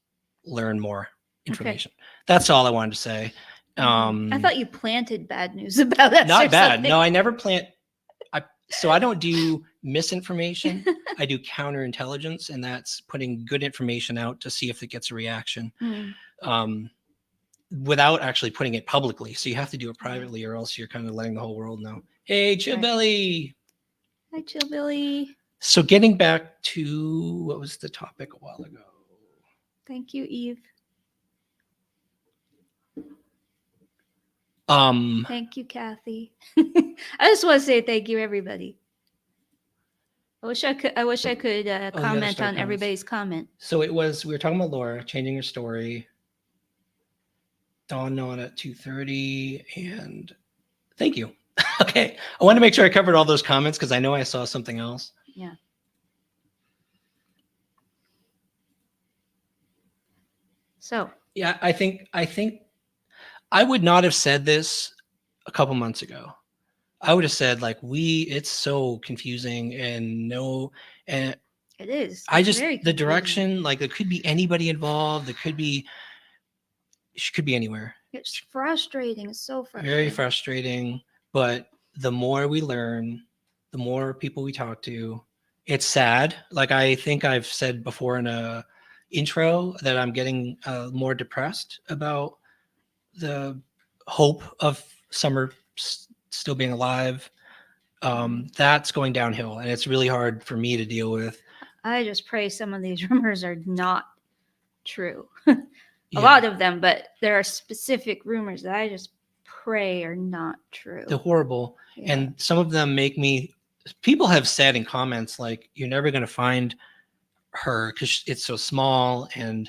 learn more information. Okay. That's all I wanted to say. I thought you planted bad news about us. Not bad. Something. No, I never plant. So I don't do misinformation. I do counterintelligence, and that's putting good information out to see if it gets a reaction. Without actually putting it publicly. So you have to do it privately, or else you're kind of letting the whole world know. Hey, Chillbilly. Hi, Chillbilly. So getting back to what was the topic a while ago? Thank you, Eve. Thank you, Kathy. I just want to say thank you, everybody. I wish I could comment on everybody's comment. So we were talking about Laura changing her story. Dawn on at 2:30, and thank you. Okay, I wanted to make sure I covered all those comments because I know I saw something else. Yeah. So. Yeah, I think I would not have said this a couple months ago. I would have said like it's so confusing and it is. The direction, like there could be anybody involved. There could be. She could be anywhere. It's frustrating. It's so frustrating. Very frustrating. But the more we learn, the more people we talk to, it's sad. Like I think I've said before in a intro that I'm getting more depressed about the hope of summer still being alive. That's going downhill, and it's really hard for me to deal with. I just pray some of these rumors are not true. A lot of them, but there are specific rumors that I just pray are not true. They're horrible. Yeah. And some of them make me, people have said in comments, like, you're never going to find her because it's so small. And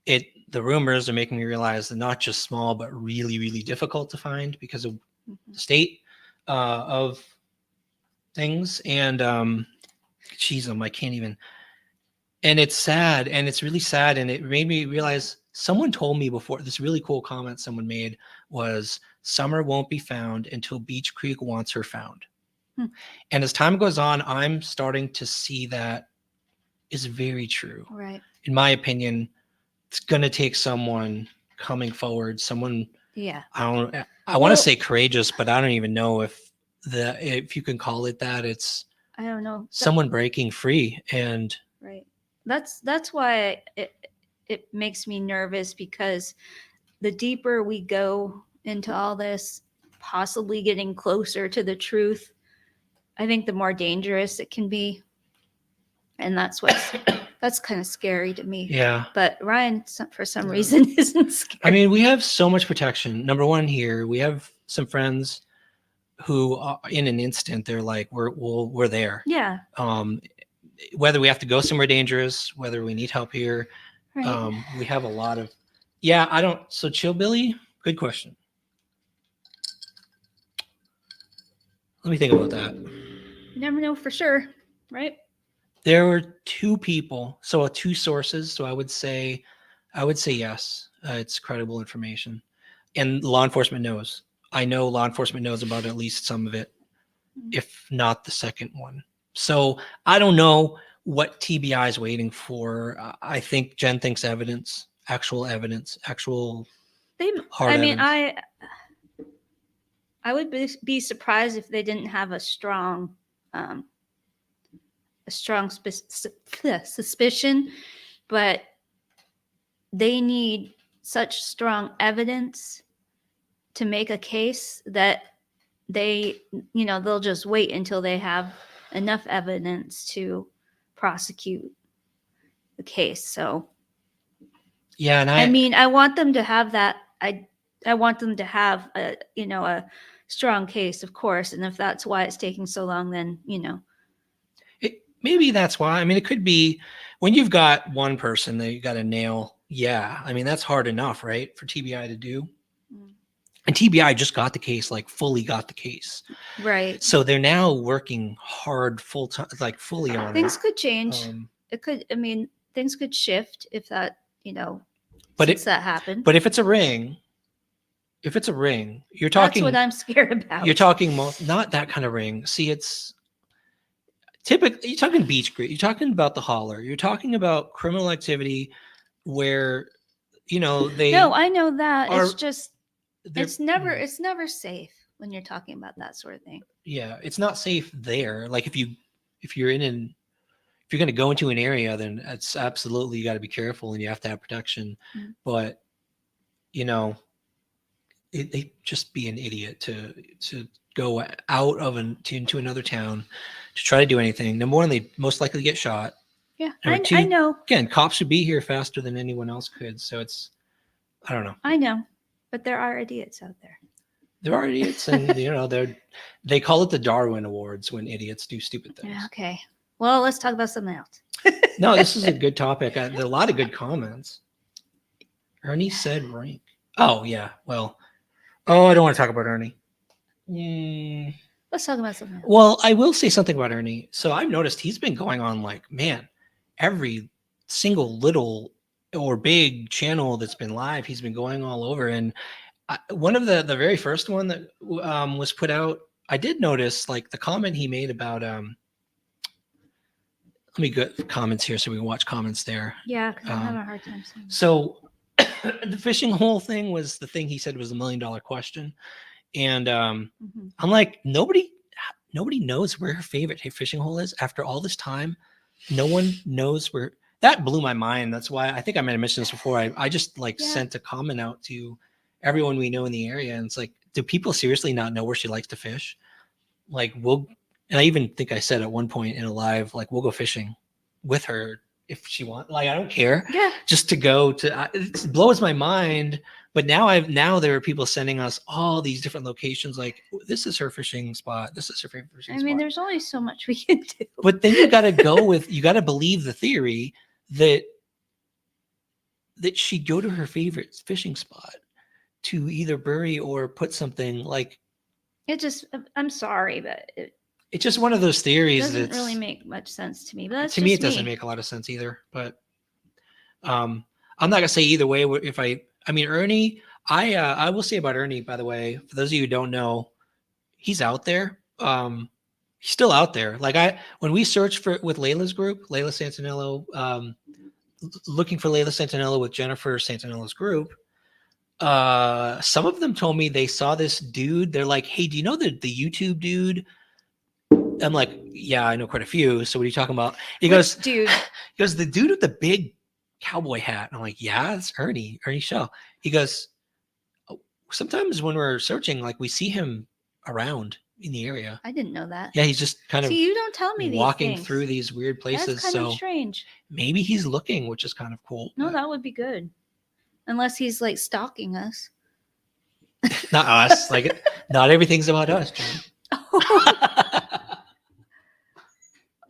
the rumors are making me realize they're not just small, but really, really difficult to find because of the state of things. And geez, I can't even. And it's sad, and it's really sad. And it made me realize someone told me before, this really cool comment someone made was, Summer won't be found until Beach Creek wants her found. And as time goes on, I'm starting to see that is very true. Right. In my opinion, it's going to take someone coming forward, someone, I want to say courageous, but I don't even know if you can call it that. It's, I don't know. Someone breaking free. And right. That's why it makes me nervous, because the deeper we go into all this, possibly getting closer to the truth, I think the more dangerous it can be. And that's kind of scary to me. Yeah. But Ryan, for some reason, isn't scared. I mean, we have so much protection. Number one here, we have some friends who in an instant, they're like, we're there. Yeah. Whether we have to go somewhere dangerous, whether we need help here. Right. We have a lot of, so Chillbilly, good question. Let me think about that. You never know for sure, right? There were two people, so two sources. So I would say yes, it's credible information. And law enforcement knows. I know law enforcement knows about at least some of it, if not the second one. So I don't know what TBI is waiting for. I think Jen thinks actual evidence. I would be surprised if they didn't have a strong suspicion, but they need such strong evidence to make a case that they'll just wait until they have enough evidence to prosecute the case. So yeah, and I want them to have that. I want them to have a strong case, of course, and if that's why it's taking so long, then maybe that's why. I mean, it could be when you've got one person that you got to nail. Yeah, I mean, that's hard enough, right, for TBI to do. And TBI just got the case, like fully got the case. Right. So they're now working hard full time, like fully on it. Things could change. Things could shift if that, since that happened. But if it's a ring, you're That's what talking. I'm scared about. You're talking not that kind of ring. See, it's typically you're talking beach grit. You're talking about the holler. You're talking about criminal activity where they No, I know that. are. It's just it's never safe when you're talking about that sort of thing. Yeah, it's not safe there. Like if you're going to go into an area, then it's absolutely, you got to be careful and you have to have protection. Mm. But they just be an idiot to go out of into another town to try to do anything. Number one, they most likely get shot. Yeah, Number two, I know. Again, cops should be here faster than anyone else could. So I don't know. I know, but there are idiots out there. There are idiots, and they call it the Darwin Awards when idiots do stupid things. Yeah, okay. Well, let's talk about something else. No, this is a good topic. There are a lot of good comments. Ernie said rank. Oh yeah. Well. Oh, I don't want to talk about Ernie. Let's talk about something else. Well, I will say something about Ernie. So I've noticed he's been going on every single little or big channel that's been live, he's been going all over. And one of the very first one that was put out, I did notice the comment he made about let me get comments here so we can watch comments there. Yeah, because I'm having a hard time seeing. So the fishing hole thing was the thing he said was $1 million question. And I'm like, nobody knows where her favorite fishing hole is after all this time. No one knows where. That blew my mind. That's why I think I might have mentioned this before. I just sent a comment out to everyone we know in the area. And it's like, do people seriously not know where she likes to fish? And I even think I said at one point in a live, we'll go fishing with her if she wants. I don't care. Yeah. Just to go to, it blows my mind. But now there are people sending us all these different locations. This is her fishing spot. This is her favorite fishing spot. I mean, there's only so much we can do. But then you got to you got to believe the theory that she'd go to her favorite fishing spot to either bury or put something I'm sorry, but it's just one of those theories that doesn't really make much sense to me. But that's to me, it doesn't make a lot of sense either. But I'm not gonna say either way. I mean, Ernie, I will say about Ernie, by the way, for those of you who don't know, he's out there. He's still out there. When we searched with Layla's group, Layla Santinello, looking for Layla Santinello with Jennifer Santinello's group, some of them told me they saw this dude. They're like, hey, do you know the YouTube dude? I'm like, yeah, I know quite a few. So what are you talking about? He goes, the dude with the big cowboy hat. And I'm like, yeah, it's Ernie Shell. He goes, sometimes when we're searching, we see him around in the area. I didn't know that. Yeah, he's just kind of you don't tell me walking through these weird places. That's kind of strange. Maybe he's looking, which is kind of cool. No, that would be good. Unless he's stalking us. Not us. Not everything's about us, Jen.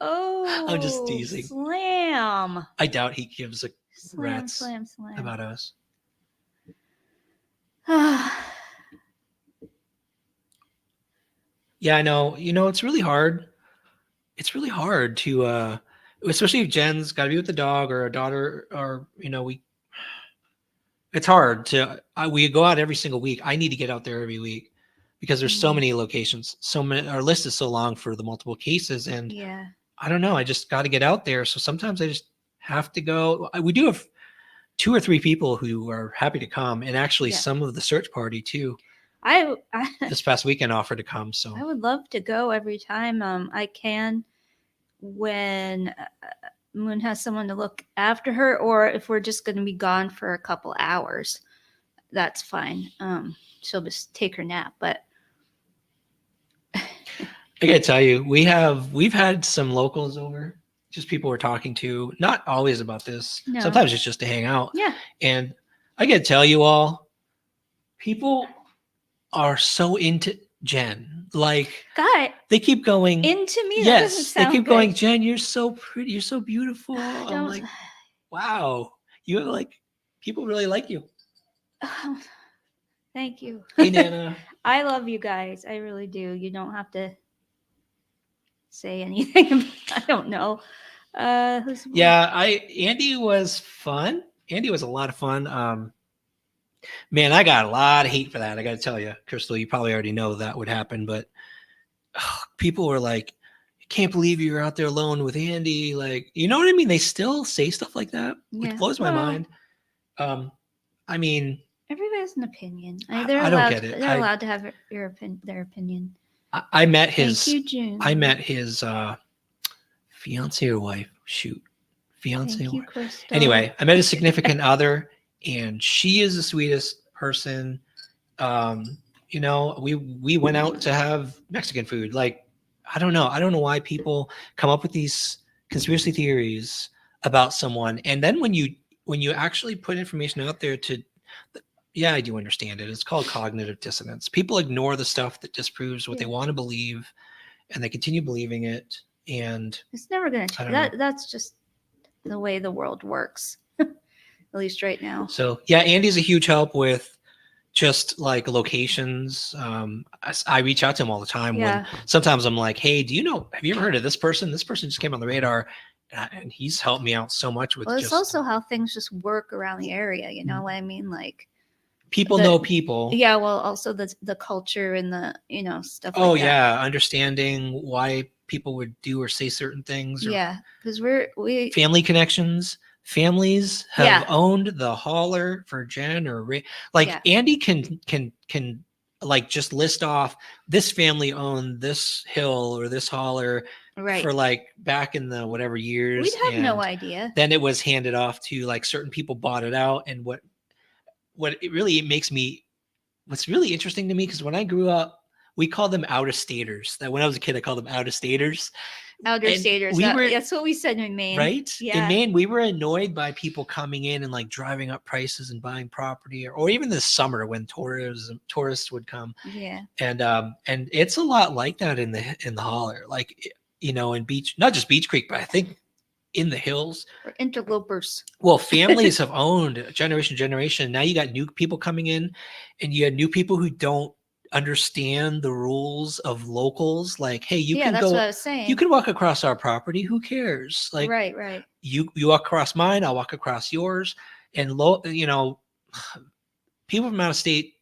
Oh, I'm just teasing. Slam. I doubt he gives a rat's slam about us. Yeah, I know. It's really hard. It's really hard to, especially if Jen's got to be with the dog or a daughter, or it's hard to. We go out every single week. I need to get out there every week because there's so many locations. So many. Our list is so long for the multiple cases, and yeah. I don't know. I just got to get out there. So sometimes I just have to go. We do have 2 or 3 people who are happy to come, and actually some of the search party too. I this past weekend offered to come. So I would love to go every time I can when Moon has someone to look after her, or if we're just going to be gone for a couple hours, that's fine. She'll just take her nap, but. I gotta tell you, we've had some locals over, just people we're talking to, not always about this. No. Sometimes it's just to hang out. Yeah. And I gotta tell you all, people are so into Jen. God, they keep going into me. Yes, they keep going, Jen, you're so pretty, you're so beautiful. I'm like, wow, you people really like you. Oh, thank you. Hey, Nana. I love you guys. I really do. You don't have to say anything. I don't know. Andy was fun. Andy was a lot of fun. Man, I got a lot of hate for that. I got to tell you, Crystal, you probably already know that would happen, but people were like, I can't believe you were out there alone with Andy. Like, you know what I mean? They still say stuff like that, which blows my mind. I mean, everybody has an opinion. I don't get it. They're allowed to have their opinion. I met his. Thank you, June. I met his fiance or wife. Shoot, fiance. Thank or you, wife. Crystal. Anyway, I met a significant other, and she is the sweetest person. You know, we went out to have Mexican food. Like, I don't know why people come up with these conspiracy theories about someone, and then when you actually put information out there to, yeah, I do understand it. It's called cognitive dissonance. People ignore the stuff that disproves what they want to believe, and they continue believing it. And it's never going to change. That's just the way the world works, at least right now. So yeah, Andy's a huge help with just like locations. I reach out to him all the time. When sometimes I'm like, hey, have you ever heard of this person? This person just came on the radar. And he's helped me out so much with. Well, it's also how things just work around the area. You know what I mean? Like, people know people. Yeah. Well, also the culture and the, stuff. Oh, like yeah. Understanding why people would do or say certain things. Yeah. Because we family connections. Families have owned the hauler for Jen or Ray. Like Andy can like just list off this family owned this hill or this hauler for like back in the whatever years. We'd have no idea. Then it was handed off to like certain people bought it out. And what it really makes me, what's really interesting to me, because when I grew up, we called them out-of-staters. That when I was a kid, I called them out-of-staters. Out-of-staters. That's what we said in Maine. Right? Yeah. In Maine, we were annoyed by people coming in and like driving up prices and buying property, or even this summer when tourists would come. Yeah. And it's a lot like that in the holler, like, in Beach, not just Beach Creek, but I think in the hills. Or interlopers. Well, families have owned generation to generation. Now you got new people coming in, and you had new people who don't understand the rules of locals. Like, hey, that's what I was saying. You can walk across our property. Who cares? Like, right. You walk across mine, I'll walk across yours. And people from out of state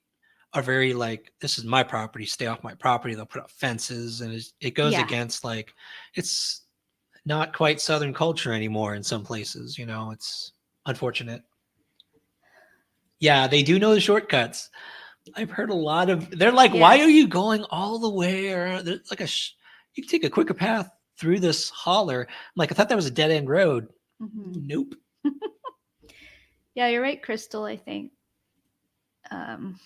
are very like, this is my property, stay off my property. They'll put up fences, and it goes against, like, it's not quite Southern culture anymore in some places. It's unfortunate. Yeah, they do know the shortcuts. I've heard a lot of, they're like, why are you going all the way around? There's like you can take a quicker path through this holler. I'm like, I thought that was a dead end road. Mm-hmm. Nope. Yeah, you're right, Crystal, I think. And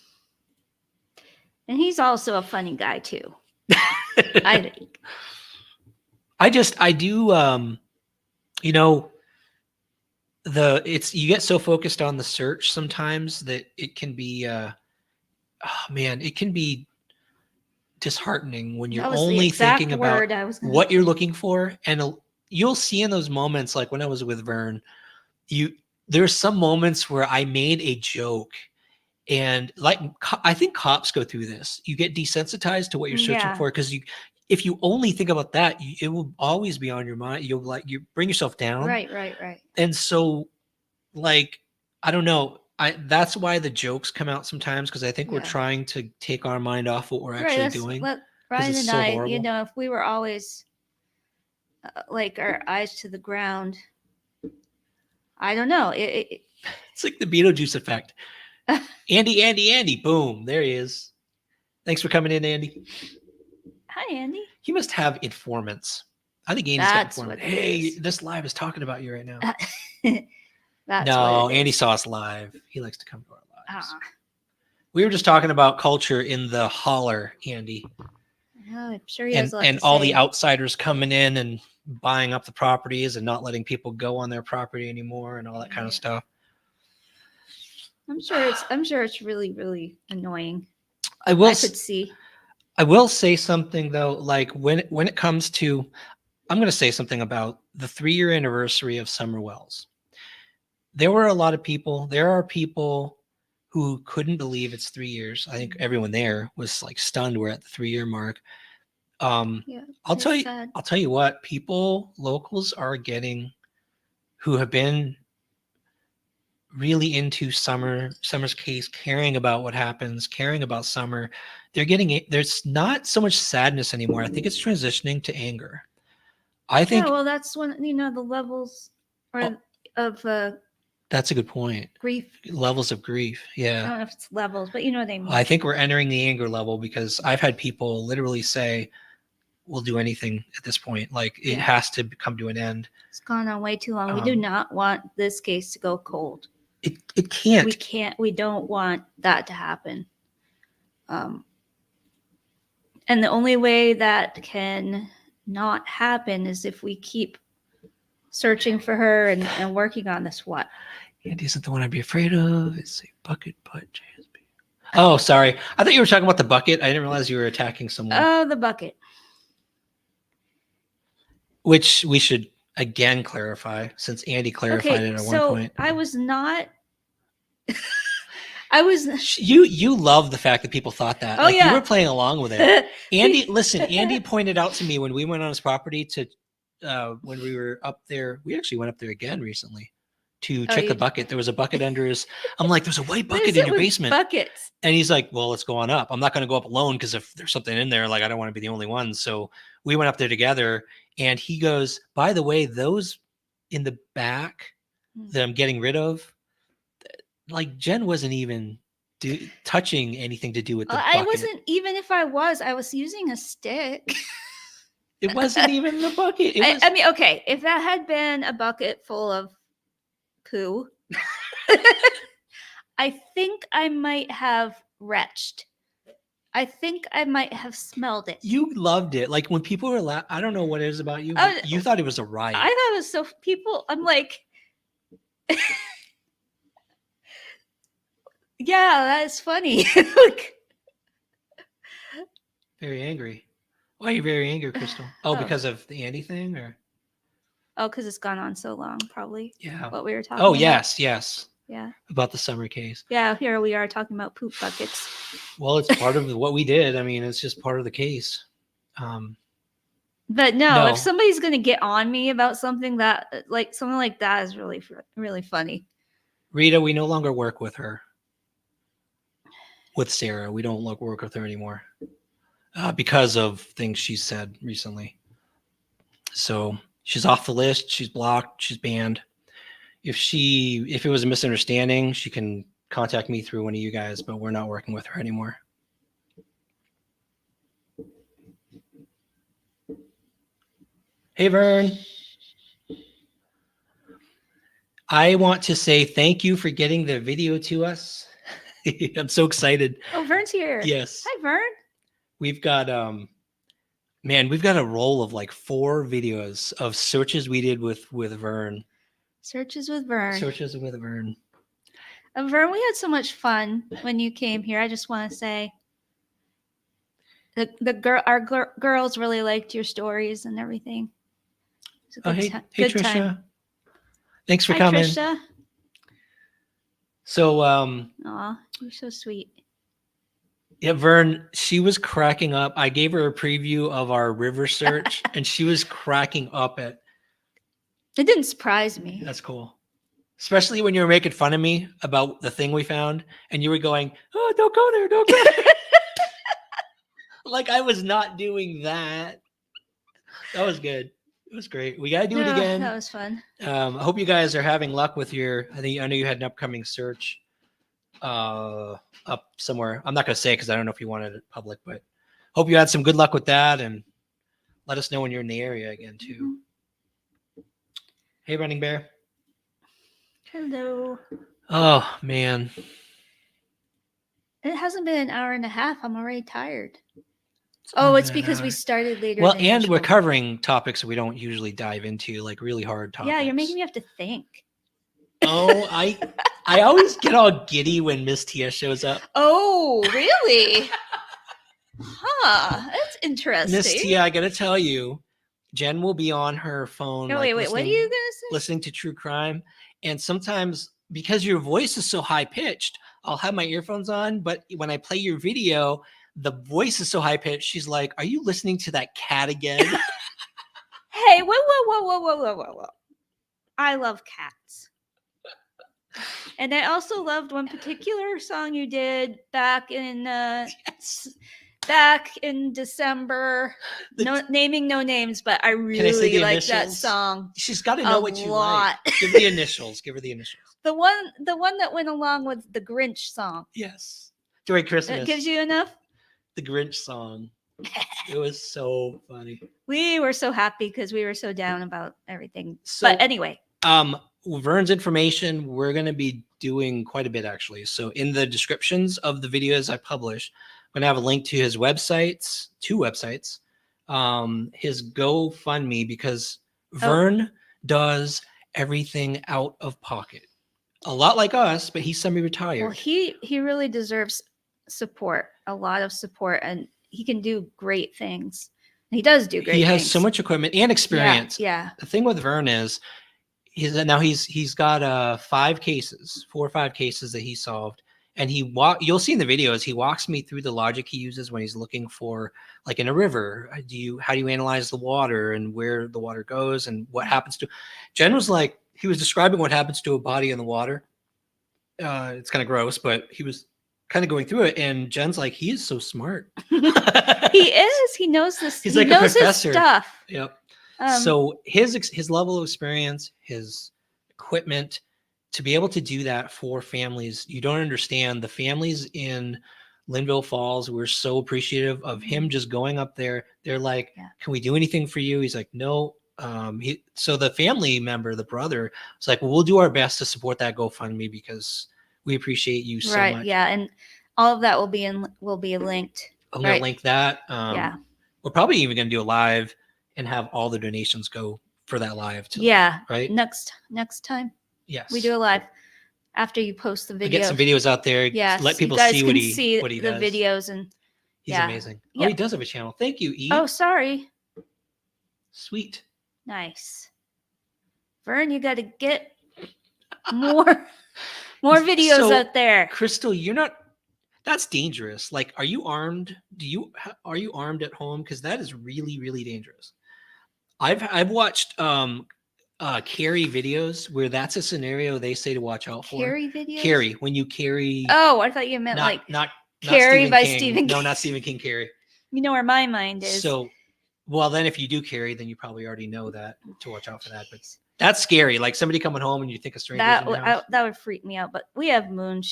he's also a funny guy too. I think. I do, you get so focused on the search sometimes that it can be, it can be disheartening when you're only thinking about what you're looking for. And you'll see in those moments, like when I was with Vern, there's some moments where I made a joke, and like, I think cops go through this. You get desensitized to what you're searching for, because if you only think about that, it will always be on your mind. You bring yourself down. Right. And so, like, I don't know. That's why the jokes come out sometimes, because I think we're trying to take our mind off what we're actually doing. Ryan and I, if we were always like our eyes to the ground, I don't know. It's like the Beetlejuice effect. Andy, boom, there he is. Thanks for coming in, Andy. Hi, Andy. He must have informants. I think Andy's got informants. Hey, this live is talking about you right now. No, Andy saw us live. He likes to come to our lives. We were just talking about culture in the holler, Andy. Oh, I'm sure he has a lot and to all say. The outsiders coming in and buying up the properties and not letting people go on their property anymore and all that kind of stuff. I'm sure it's really, really annoying. I could see. I will say something though, like when it comes to, I'm going to say something about the 3-year anniversary of Summer Wells. There are people who couldn't believe it's 3 years. I think everyone there was like stunned we're at the 3-year mark. I'll tell you what, locals are getting, who have been really into Summer's case, caring about what happens, caring about Summer. There's not so much sadness anymore. I think it's transitioning to anger. I think. Yeah, well, that's when the levels of that's a good point. Grief. Levels of grief. Yeah. I don't know if it's levels, but you know what I mean. I think we're entering the anger level because I've had people literally say, we'll do anything at this point. Like it has to come to an end. It's gone on way too long. We do not want this case to go cold. It can't. We can't. We don't want that to happen. And the only way that can not happen is if we keep searching for her and working on this. What? Andy isn't the one I'd be afraid of. It's a bucket butt JSB. Oh, sorry. I thought you were talking about the bucket. I didn't realize you were attacking someone. Oh, the bucket. Which we should again clarify, since Andy clarified it at one point. I was not. I was. You love the fact that people thought that. Oh, yeah. You were playing along with it. Andy, listen. Andy pointed out to me when we went on his property to when we were up there. We actually went up there again recently to check the bucket. There was a bucket under his. I'm like, there's a white bucket in your basement. Buckets. And he's like, well, let's go on up. I'm not going to go up alone because if there's something in there, like I don't want to be the only one. So we went up there together. And he goes, by the way, those in the back that I'm getting rid of, like Jen wasn't even touching anything to do with the bucket. I wasn't, even if I was using a stick. It wasn't even the bucket. I mean, okay, if that had been a bucket full of poo, I think I might have retched. I think I might have smelled it. You loved it. Like when people were I don't know what it is about you, but you thought it was a riot. I thought it was so I'm like, yeah, that's funny. Very angry. Why are you very angry, Crystal? Oh, because of the Andy thing, or? Oh, because it's gone on so long, probably. Yeah. What we were talking about. Oh, yes. Yeah. About the Summer case. Yeah, here we are talking about poop buckets. Well, it's part of what we did. I mean, it's just part of the case. But no, if somebody's going to get on me about something something like that is really, really funny. Rita, we no longer work with her. With Sarah. We don't work with her anymore. Because of things she said recently. So she's off the list. She's blocked. She's banned. If it was a misunderstanding, she can contact me through one of you guys, but we're not working with her anymore. Hey, Vern. I want to say thank you for getting the video to us. I'm so excited. Oh, Vern's here. Yes. Hi, Vern. We've got we've got a roll of like 4 videos of searches we did with Vern. Searches with Vern. Searches with Vern. Vern, we had so much fun when you came here. I just want to say our girls really liked your stories and everything. Hey Trisha. Time. Thanks for coming. Trisha. So aw, you're so sweet. Yeah, Vern, she was cracking up. I gave her a preview of our river search and she was cracking up at. It didn't surprise me. That's cool. Especially when you were making fun of me about the thing we found and you were going, oh, don't go there, don't go there. Like I was not doing that. That was good. It was great. We got to do it again. That was fun. I hope you guys are having luck with I know you had an upcoming search up somewhere. I'm not going to say because I don't know if you wanted it public, but hope you had some good luck with that and let us know when you're in the area again too. Mm-hmm. Hey, Running Bear. Hello. Oh, man. It hasn't been an hour and a half. I'm already tired. It's because we started later. Well, and we're covering topics we don't usually dive into, like really hard topics. Yeah, you're making me have to think. Oh, I always get all giddy when Miss Tia shows up. Oh, really? Huh. That's interesting. Miss Tia, I got to tell you, Jen will be on her phone. Oh, wait, what are you going to say? Listening to true crime. And sometimes, because your voice is so high-pitched, I'll have my earphones on, but when I play your video, the voice is so high-pitched, she's like, are you listening to that cat again? Hey, whoa. I love cats. And I also loved one particular song you did back in Yes. back in December. No naming no names, but I Can I say really the like that initials? song. She's got to know what you lot. like. Give her the initials. Give her the initials. The one that went along with the Grinch song. Yes. During Christmas. It gives you enough? The Grinch song. It was so funny. We were so happy because we were so down about everything. So, but anyway. Vern's information, we're going to be doing quite a bit actually. So in the descriptions of the videos I publish, I'm going to have a link to his websites, 2 websites, his GoFundMe, because Vern does everything out of pocket. A lot like us, but he's semi-retired. Well, he really deserves support, a lot of support, and he can do great things. He does do great things. He has so much equipment and experience. Yeah. The thing with Vern is he's got 4 or 5 cases that he solved, and you'll see in the videos, he walks me through the logic he uses when he's looking for, like in a river, how do you analyze the water and where the water goes and what happens to. Jen was like, he was describing what happens to a body in the water. It's kind of gross, but he was kind of going through it, and Jen's like, he is so smart. He is. He knows this. He's like a professor. His stuff. Yep. So his level of experience, his equipment, to be able to do that for families, you don't understand. The families in Linville Falls were so appreciative of him just going up there. They're like, can we do anything for you? He's like, no. So the family member, the brother, was like, well, we'll do our best to support that GoFundMe because we appreciate you so much. Yeah, and all of that will be linked. I'm gonna link that. We're probably even gonna do a live and have all the donations go for that live too. Yeah. Right. Next time. Yes. We do a live after you post the video. Get some videos out there. Yeah. Let people see what he does. The videos, and he's amazing. Oh, he does have a channel. Thank you, E. Oh, sorry. Sweet. Nice. Vern, you got to get more videos out there. Crystal, you're not. That's dangerous. Like, are you armed? Are you armed at home? Because that is really, really dangerous. I've watched carry videos where that's a scenario they say to watch out for. Carry videos? Carry, when you carry. Oh, I thought you meant not Carrie by King. Stephen King. No, not Stephen King, Carrie. You know where my mind is. So, well, then if you do carry, then you probably already know that to watch out for that. But that's scary. Like somebody coming home and you think a stranger. That would freak me out. But we have Moon.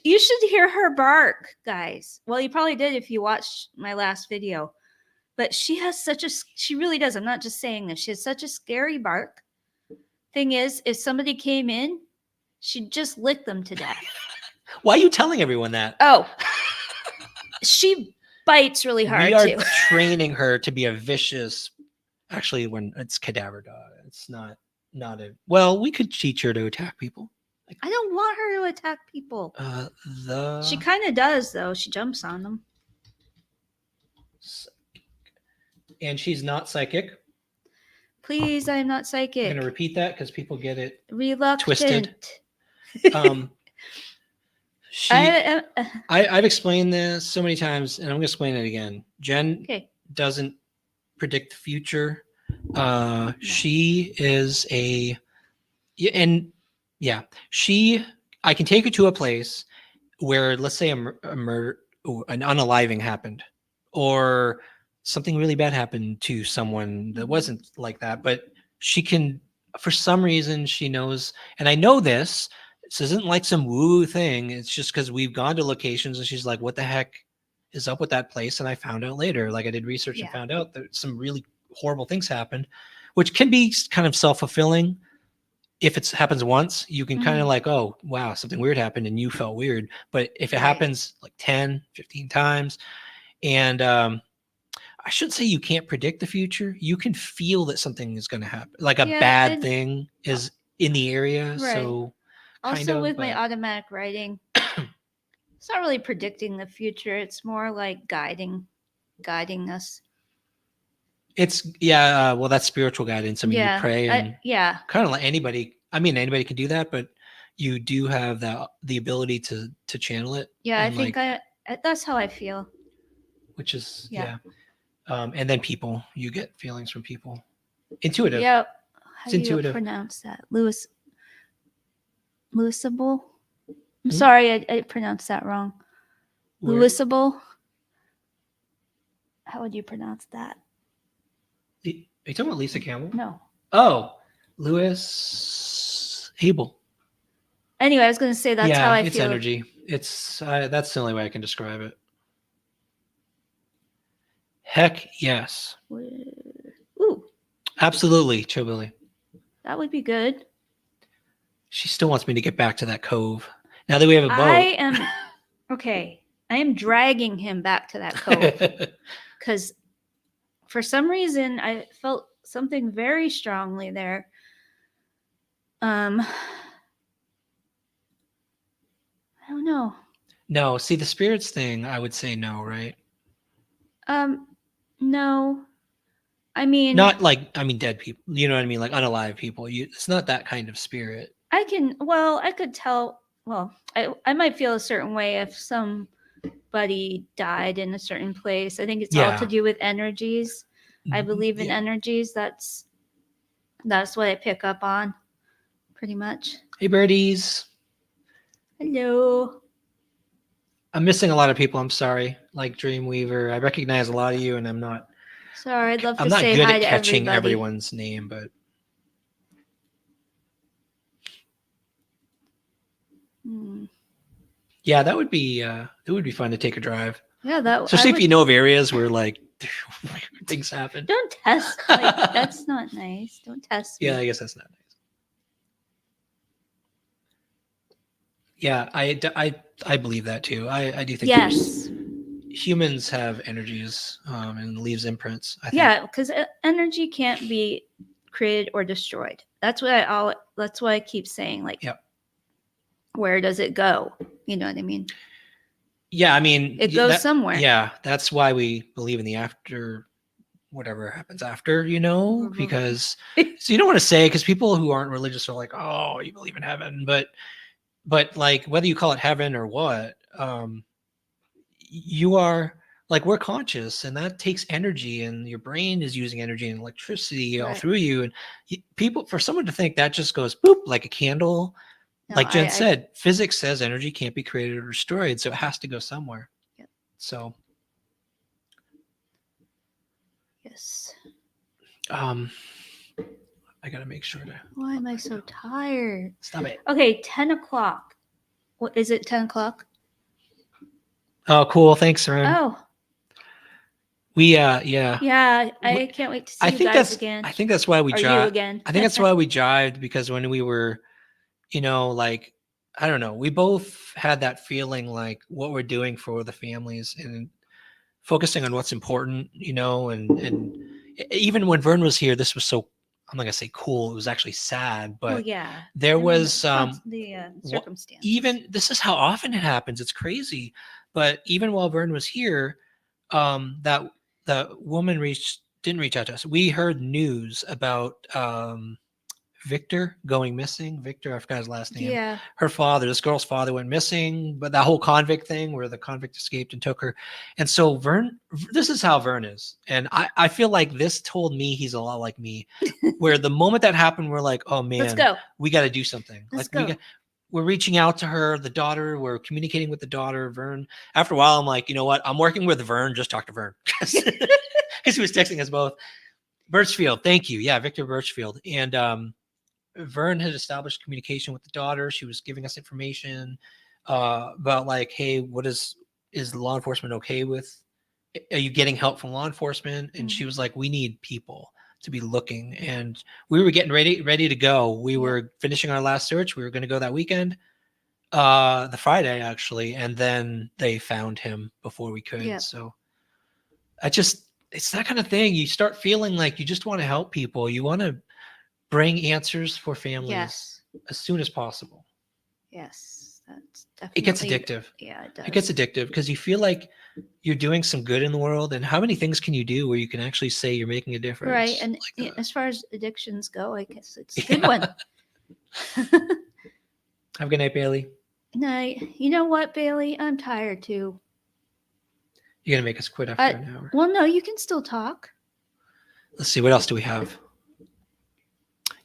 You should hear her bark, guys. Well, you probably did if you watched my last video. But she really does. I'm not just saying this. She has such a scary bark. Thing is, if somebody came in, she'd just lick them to death. Why are you telling everyone that? Oh, she bites really hard. We are training her to be a vicious. Actually, when it's cadaver dog, it's not a. Well, we could teach her to attack people. I don't want her to attack people. She kind of does, though. She jumps on them. And she's not psychic. Please, I'm not psychic. I'm going to repeat that because people get it reluctant. Twisted. I've explained this so many times, and I'm going to explain it again. Jen doesn't predict the future. She is I can take her to a place where, let's say, a murder, an unaliving happened, or something really bad happened to someone that wasn't like that, but she can, for some reason, she knows, and I know this isn't like some woo thing. It's just because we've gone to locations and she's like, what the heck is up with that place? And I found out later, like I did research and found out that some really horrible things happened, which can be kind of self-fulfilling. If it happens once, you can kind of like, oh, wow, something weird happened and you felt weird. But if it happens like 10, 15 times, and I shouldn't say you can't predict the future. You can feel that something is going to happen. Like a bad thing is in the area. Right. So also with my automatic writing, it's not really predicting the future. It's more like guiding us. It's well, that's spiritual guidance. I mean, you pray and kind of like anybody. I mean, anybody can do that, but you do have the ability to channel it. Yeah, I think that's how I feel. Which is and then people, you get feelings from people. Intuitive. Yeah. It's intuitive. Pronounce that, Lewis? Lewisable. I'm Hmm? sorry, I pronounced that wrong. Where, Lewisable. How would you pronounce that? are you talking about Lisa Campbell? No. Oh, Lewis Abel. Anyway, I was going to say that's how Yeah, I it's feel. energy. It's that's the only way I can describe it. Heck yes. Ooh, Absolutely, Chobilly. that would be good. She still wants me to get back to that cove. Now that we have a boat. I am okay. I am dragging him back to that cove because for some reason I felt something very strongly there. I don't know. No, see the spirits thing, I would say no, right? No. I mean, Not like dead people. You know what I mean? Like unalive people. It's not that kind of spirit. I could tell. Well, I might feel a certain way if somebody died in a certain place. I think it's all to Yeah. do with energies. I believe in Yeah. energies. That's what I pick up on, pretty much. Hey birdies. Hello. I'm missing a lot of people. I'm sorry. Like Dreamweaver. I recognize a lot of you and I'm not Sorry, I'd love I'm to not say good hi at to catching everybody. everyone's name, but yeah, that would be it would be fun to take a drive. Yeah, that especially if you know of areas where like things happen. Don't test. Like that's not nice. Don't test me. Yeah, I guess that's not nice. Yeah, I believe that too. I do think Yes. humans have energies and leaves imprints. I think. Yeah, because energy can't be created or destroyed. That's why I keep saying, like, Yep. where does it go? You know what I mean? Yeah, I mean It goes somewhere. Yeah, that's why we believe in the after, whatever happens after, because so you don't want to say, because people who aren't religious are like, oh, you believe in heaven, but like whether you call it heaven or what, you are like, we're conscious and that takes energy and your brain is using energy and electricity all through you. And people, for someone to think that just goes boop like a candle, No, like Jen said, physics says energy can't be created or destroyed. So it has to go somewhere. Yep. So, yes. I got to make sure to. Why am I so tired? Stop it. Okay, 10 o'clock. What is it, 10 o'clock? Oh, cool. Thanks, Vern. Oh. We, Yeah, I can't wait to see you guys again. I think that's why we Or you jive. again. I think that's why we jived, because when we were, like, I don't know, we both had that feeling like what we're doing for the families and focusing on what's important, and even when Vern was here, this was so, I'm not gonna say cool, it was actually sad, but there was the circumstance. even, this is how often it happens, it's crazy, but even while Vern was here, that the woman didn't reach out to us. We heard news about Victor going missing. Victor, I forgot his last name. Yeah. Her father, this girl's father, went missing, but that whole convict thing where the convict escaped and took her. And so Vern, this is how Vern is. And I feel like this told me he's a lot like me, where the moment that happened, we're like, oh man, let's go. We got to do something. Let's go. We're reaching out to her, the daughter, we're communicating with the daughter, Vern. After a while, I'm like, you know what? I'm working with Vern, just talk to Vern. Because he was texting us both. Birchfield, thank you. Yeah, Victor Birchfield. And Vern had established communication with the daughter. She was giving us information about like, hey, what is law enforcement okay with? Are you getting help from law enforcement? And she was like, we need people to be looking. And we were getting ready to go. We were finishing our last search. We were going to go that weekend, the Friday actually. And then they found him before we could. So it's that kind of thing. You start feeling like you just want to help people. You want to bring answers for families as soon as possible. Yes, that's definitely. It gets addictive. Yeah, it does. It gets addictive because you feel like you're doing some good in the world. And how many things can you do where you can actually say you're making a difference? Right. And as far as addictions go, I guess it's a good one. Have a good night, Bailey. Night. You know what, Bailey? I'm tired too. You're going to make us quit after an hour. Well, no, you can still talk. Let's see. What else do we have?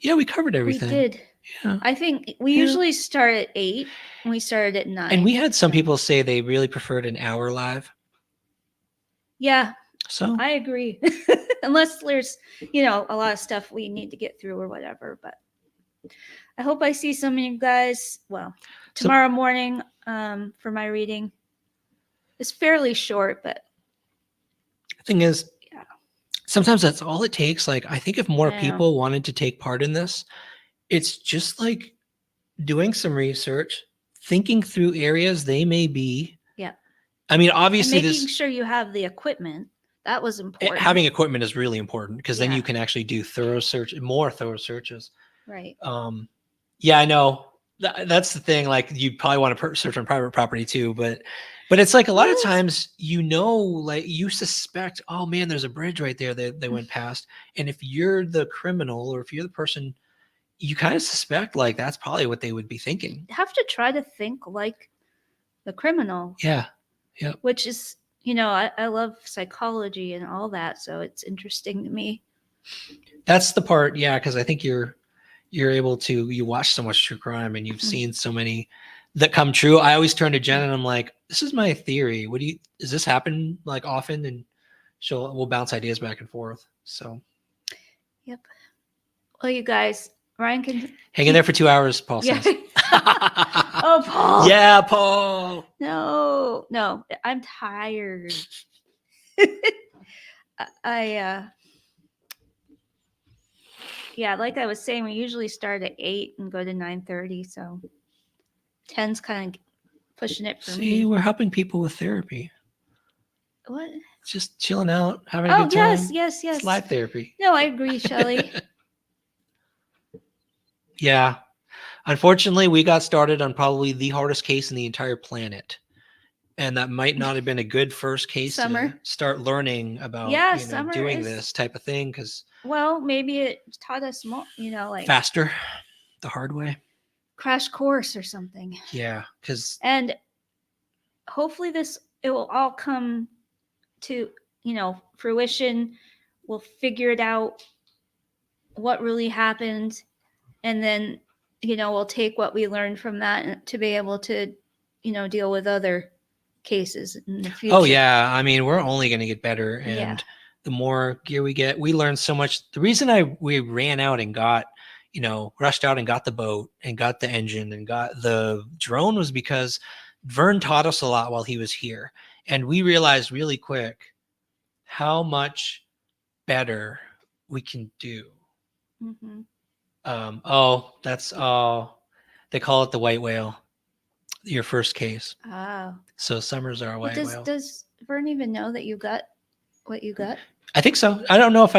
Yeah, we covered everything. We did. Yeah. I think we usually start at 8 and we started at 9. And we had some people say they really preferred an hour live. Yeah. So I agree. Unless there's, a lot of stuff we need to get through or whatever. But I hope I see some of you guys, tomorrow morning for my reading. It's fairly short, but the thing is, yeah. Sometimes that's all it takes. Like, I think if more people wanted to take part in this, it's just like doing some research, thinking through areas they may be. Yeah. I mean, obviously, and making sure you have the equipment. That was important. Having equipment is really important because then Yeah. you can actually do more thorough searches. Right. Yeah, I know. That's the thing. Like, you probably want to search on private property too, but it's like a lot of times, like you suspect, oh man, there's a bridge right there that they went past. And if you're the criminal or if you're the person, you kind of suspect like that's probably what they would be thinking. You have to try to think like the criminal. Yeah. Yeah. Which is, I love psychology and all that, so it's interesting to me. That's the part, yeah, because I think you're able to, you watch so much true crime and you've seen so many that come true. I always turn to Jen and I'm like, this is my theory. Does this happen like often? And we'll bounce ideas back and forth. So. Yep. Well, you guys, Ryan can hang in there for 2 hours, Paul says. Oh, Paul. Yeah, Paul. No, I'm tired. Yeah, like I was saying, we usually start at 8 and go to 9:30, so 10's kind of pushing it for me. See, we're helping people with therapy. What? Just chilling out, having a good time. Yes. It's live therapy. No, I agree, Shelley. Yeah. Unfortunately, we got started on probably the hardest case in the entire planet. And that might not have been a good first case to start learning about doing this type of thing. Well, maybe it taught us more, like faster, the hard way. Crash course or something. Yeah. And hopefully it will all come to, fruition. We'll figure it out, what really happened. And then, we'll take what we learned from that to be able to, deal with other cases in the future. Oh yeah. I mean, we're only going to get better. And the more gear we get, we learn so much. The reason we ran out and got, rushed out and got the boat and got the engine and got the drone was because Vern taught us a lot while he was here. And we realized really quick how much better we can do. Mm-hmm. They call it the white whale. Your first case. Oh. So summers are a white whale. Does Vern even know that you got what you got? I think so. I don't know if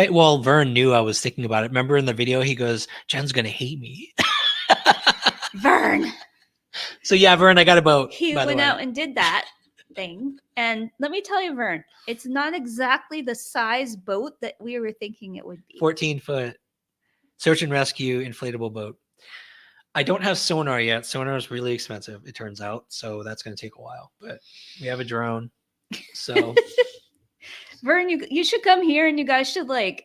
Vern knew I was thinking about it. Remember in the video, he goes, Jen's going to hate me. Vern. So yeah, Vern, I got a boat. He went out and did that thing. And let me tell you, Vern, it's not exactly the size boat that we were thinking it would be. 14-foot search and rescue inflatable boat. I don't have sonar yet. Sonar is really expensive, it turns out. So that's going to take a while. But we have a drone. So Vern, you should come here and you guys should what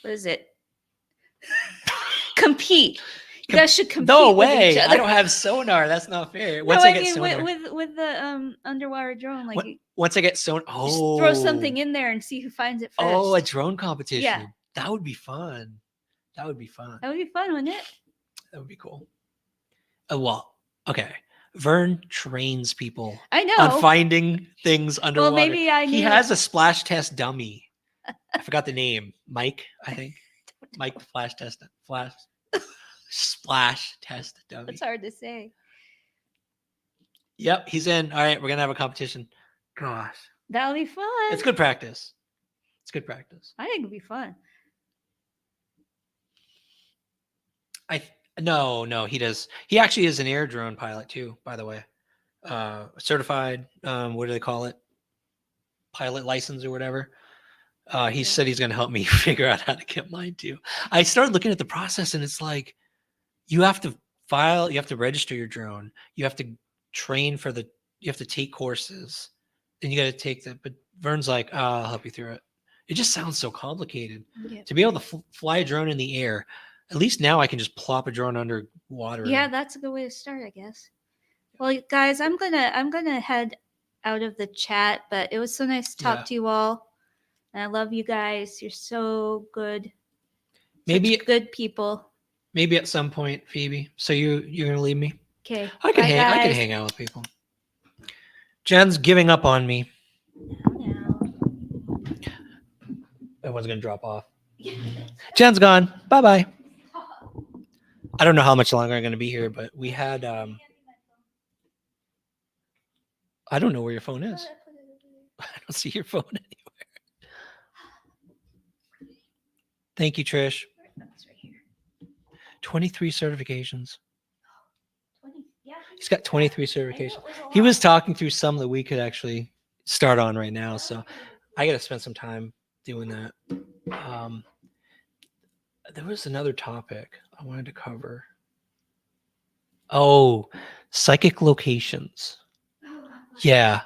is it? Compete. You guys should compete. No way. With each other. I don't have sonar. That's not fair. Once I get sonar. With the underwater drone, once I get sonar, throw something in there and see who finds it first. Oh, a drone competition. Yeah. That would be fun. That would be fun, wouldn't it? That would be cool. Well, okay. Vern trains people. I know. On finding things underwater. Well, maybe he has a splash test dummy. I forgot the name. Mike, I think. Mike splash test dummy. It's hard to say. Yep, he's in. All right, we're gonna have a competition. Gosh, that'll be fun. It's good practice. I think it'll be fun. No, he does. He actually is an air drone pilot too, by the way. Certified, what do they call it? Pilot license or whatever. He said he's going to help me figure out how to get mine too. I started looking at the process and it's like, you have to register your drone. You have to train you have to take courses and you got to take but Vern's like, I'll help you through it. It just sounds so complicated to be able to fly a drone in the air. At least now I can just plop a drone under water. Yeah, that's a good way to start, I guess. Well, guys, I'm gonna head out of the chat, but it was so nice to talk to you all. And I love you guys. You're so good. Maybe such good people. Maybe at some point, Phoebe. So you're gonna leave me? Okay. I can hang out with people. Jen's giving up on me. Everyone's gonna drop off. Jen's gone. Bye bye. I don't know how much longer I'm gonna be here, but we had I don't know where your phone is. I don't see your phone anywhere. Thank you, Trish. 23 certifications. He's got 23 certifications. He was talking through some that we could actually start on right now. So I got to spend some time doing that. There was another topic I wanted to cover. Oh, psychic locations. Yeah.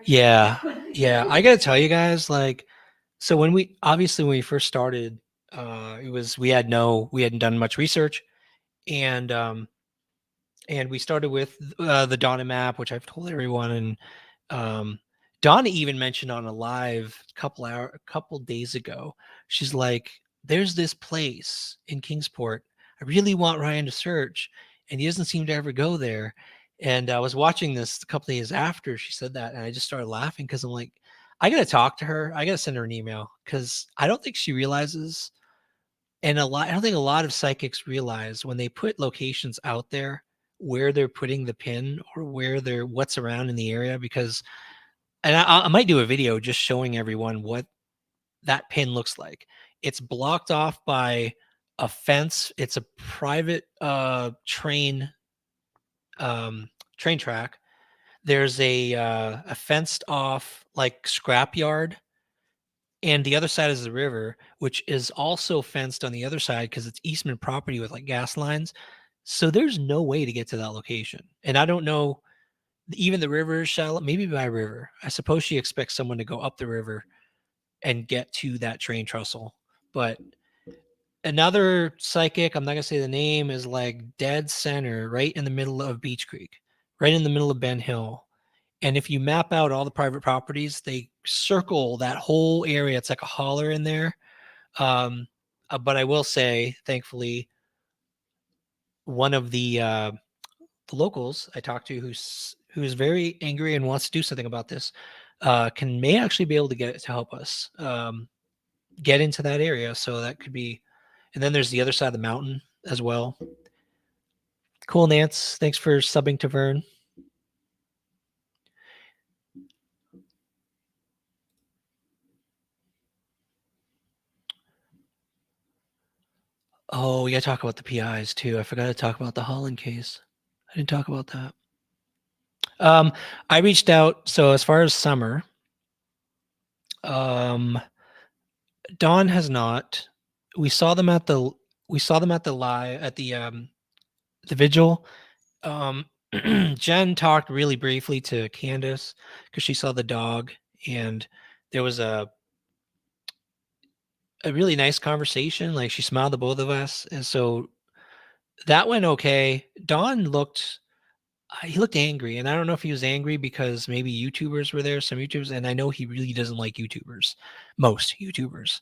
I got to tell you guys, like, so when we first started, we hadn't done much research, and we started with the Donna map, which I've told everyone, and Donna even mentioned on a live a couple days ago. She's like, "There's this place in Kingsport. I really want Ryan to search, and he doesn't seem to ever go there." And I was watching this a couple days after she said that, and I just started laughing because I'm like, I gotta talk to her. I gotta send her an email because I don't think she realizes, and I don't think a lot of psychics realize when they put locations out there where they're putting the pin or what's around in the area. Because, and I might do a video just showing everyone what that pin looks like. It's blocked off by a fence. It's a private train track. There's a fenced off like scrapyard, and the other side is the river, which is also fenced on the other side because it's Eastman property with like gas lines. So there's no way to get to that location. And I don't know, even the river is shallow, maybe by river. I suppose she expects someone to go up the river and get to that train trestle. But another psychic, I'm not gonna say the name, is like dead center, right in the middle of Beach Creek, right in the middle of Ben Hill. And if you map out all the private properties, they circle that whole area. It's like a holler in there. But I will say, thankfully, one of the locals I talked to, who's very angry and wants to do something about this, may actually be able to get it to help us get into that area. So that could be. And then there's the other side of the mountain as well. Cool, Nance. Thanks for subbing to Vern. Oh, we got to talk about the PIs too. I forgot to talk about the Holland case. I didn't talk about that. I reached out. So as far as Summer, Dawn has not. We saw them at the vigil. Jen talked really briefly to Candace because she saw the dog, and there was a really nice conversation. Like she smiled at both of us, and so that went okay. Dawn looked angry, and I don't know if he was angry because maybe YouTubers were there, some YouTubers, and I know he really doesn't like YouTubers, most YouTubers.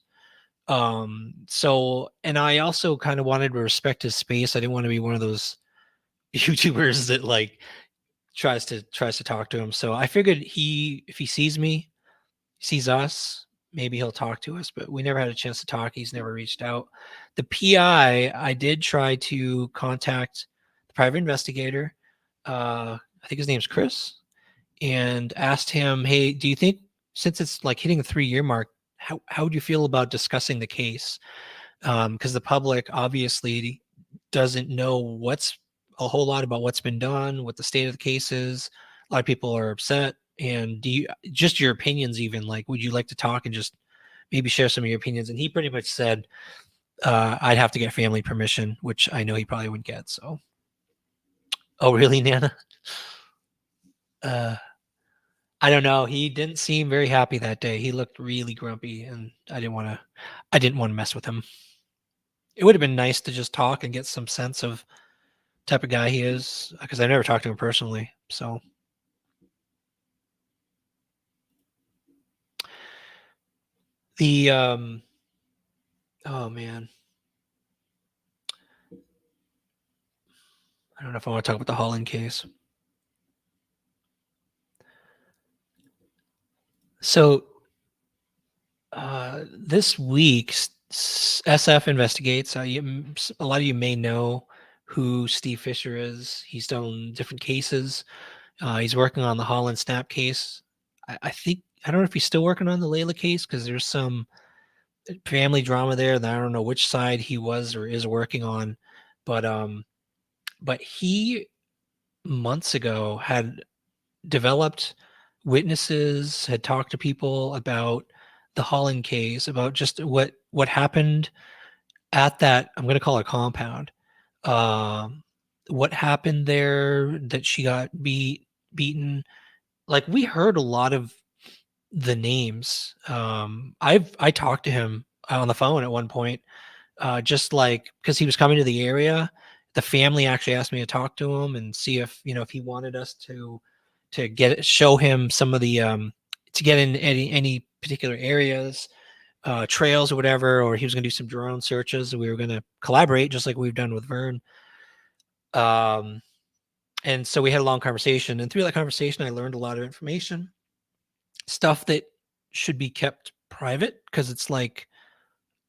So, and I also kind of wanted to respect his space. I didn't want to be one of those YouTubers that like tries to talk to him. So I figured if he sees us, maybe he'll talk to us, but we never had a chance to talk. He's never reached out. The PI, I did try to contact the private investigator. I think his name's Chris, and asked him, hey, do you think, since it's like hitting the 3-year mark, how would you feel about discussing the case? Because the public obviously doesn't know a whole lot about what's been done, what the state of the case is. A lot of people are upset. And just your opinions, even, like, would you like to talk and just maybe share some of your opinions? And he pretty much said, I'd have to get family permission, which I know he probably wouldn't get. So, oh, really, Nana? I don't know. He didn't seem very happy that day. He looked really grumpy, and I didn't want to mess with him. it would have been nice to just talk and get some sense of type of guy he is, because I never talked to him personally. So the oh man, I don't know if I want to talk about the Holland case. So this week, SF investigates. A lot of you may know who Steve Fisher is. He's done different cases. He's working on the Holland Snap case. I think, I don't know if he's still working on the Layla case, because there's some family drama there that I don't know which side he was or is working on. But he months ago had developed witnesses, had talked to people about the Holland case, about just what happened at that, I'm going to call it compound. What happened there, that she got beaten. Like, we heard a lot of the names. I talked to him on the phone at one point, just like, because he was coming to the area. The family actually asked me to talk to him and see if, if he wanted us to show him some of the to get in any particular areas, trails or whatever, or he was going to do some drone searches, and we were going to collaborate just like we've done with Vern. And so we had a long conversation, and through that conversation I learned a lot of information, stuff that should be kept private, because it's like,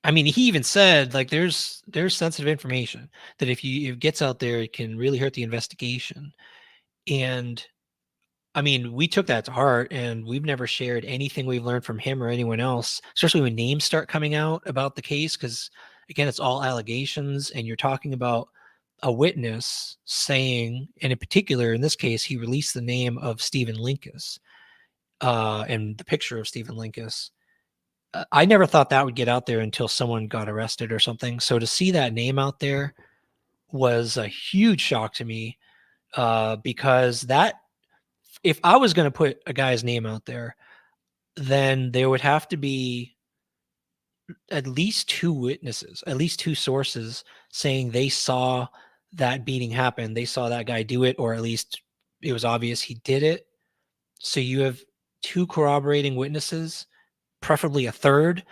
I mean, he even said, like, there's sensitive information that if it gets out there, it can really hurt the investigation. And I mean, we took that to heart, and we've never shared anything we've learned from him or anyone else, especially when names start coming out about the case, because again, it's all allegations, and you're talking about a witness saying, and in particular, in this case, he released the name of Stephen Linkus, and the picture of Stephen Linkus. I never thought that would get out there until someone got arrested or something. So to see that name out there was a huge shock to me, because that, if I was going to put a guy's name out there, then there would have to be at least two witnesses, at least two sources saying they saw that beating happen. They saw that guy do it, or at least it was obvious he did it. So you have two corroborating witnesses, preferably a third.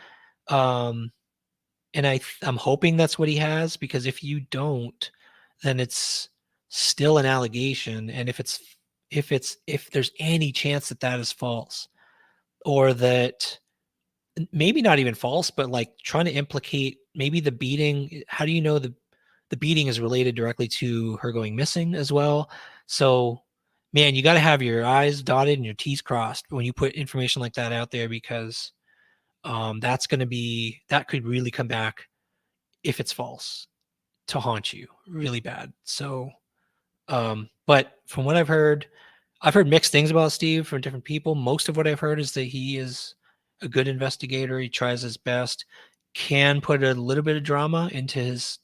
And I'm hoping that's what he has, because if you don't, then it's still an allegation. And if there's any chance that that is false, or that maybe not even false, but like trying to implicate maybe the beating, how do you know the beating is related directly to her going missing as well? So, man, you got to have your I's dotted and your T's crossed when you put information like that out there, because that could really come back, if it's false, to haunt you really bad. So, but from what I've heard mixed things about Steve from different people. Most of what I've heard is that he is a good investigator. He tries his best, can put a little bit of drama into his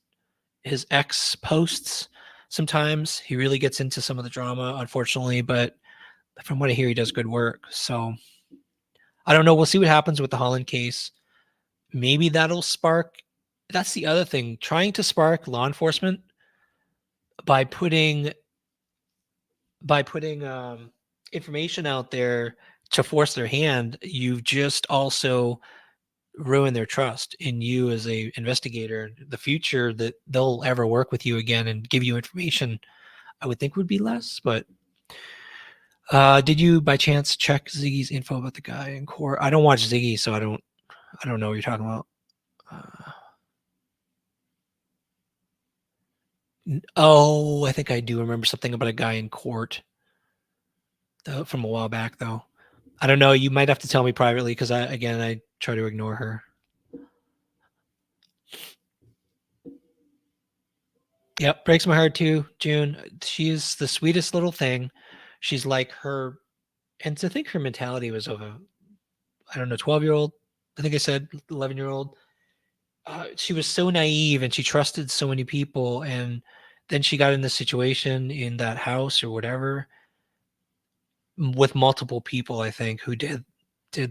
ex posts. Sometimes he really gets into some of the drama, unfortunately, but from what I hear, he does good work. So I don't know. We'll see what happens with the Holland case. Maybe that'll spark. That's the other thing, trying to spark law enforcement by putting information out there to force their hand. You've just also ruined their trust in you as a investigator. The future that they'll ever work with you again and give you information, I would think, would be less. But did you by chance check Ziggy's info about the guy in court? I don't watch Ziggy, so I don't know what you're talking about. Oh, I think I do remember something about a guy in court from a while back, though. I don't know. You might have to tell me privately, because I try to ignore her. Yep, breaks my heart too, June. She is the sweetest little thing. She's like her, and to think her mentality was of a, I don't know, 12-year-old. I think I said 11-year-old. She was so naive, and she trusted so many people, and then she got in this situation in that house or whatever with multiple people, I think, who did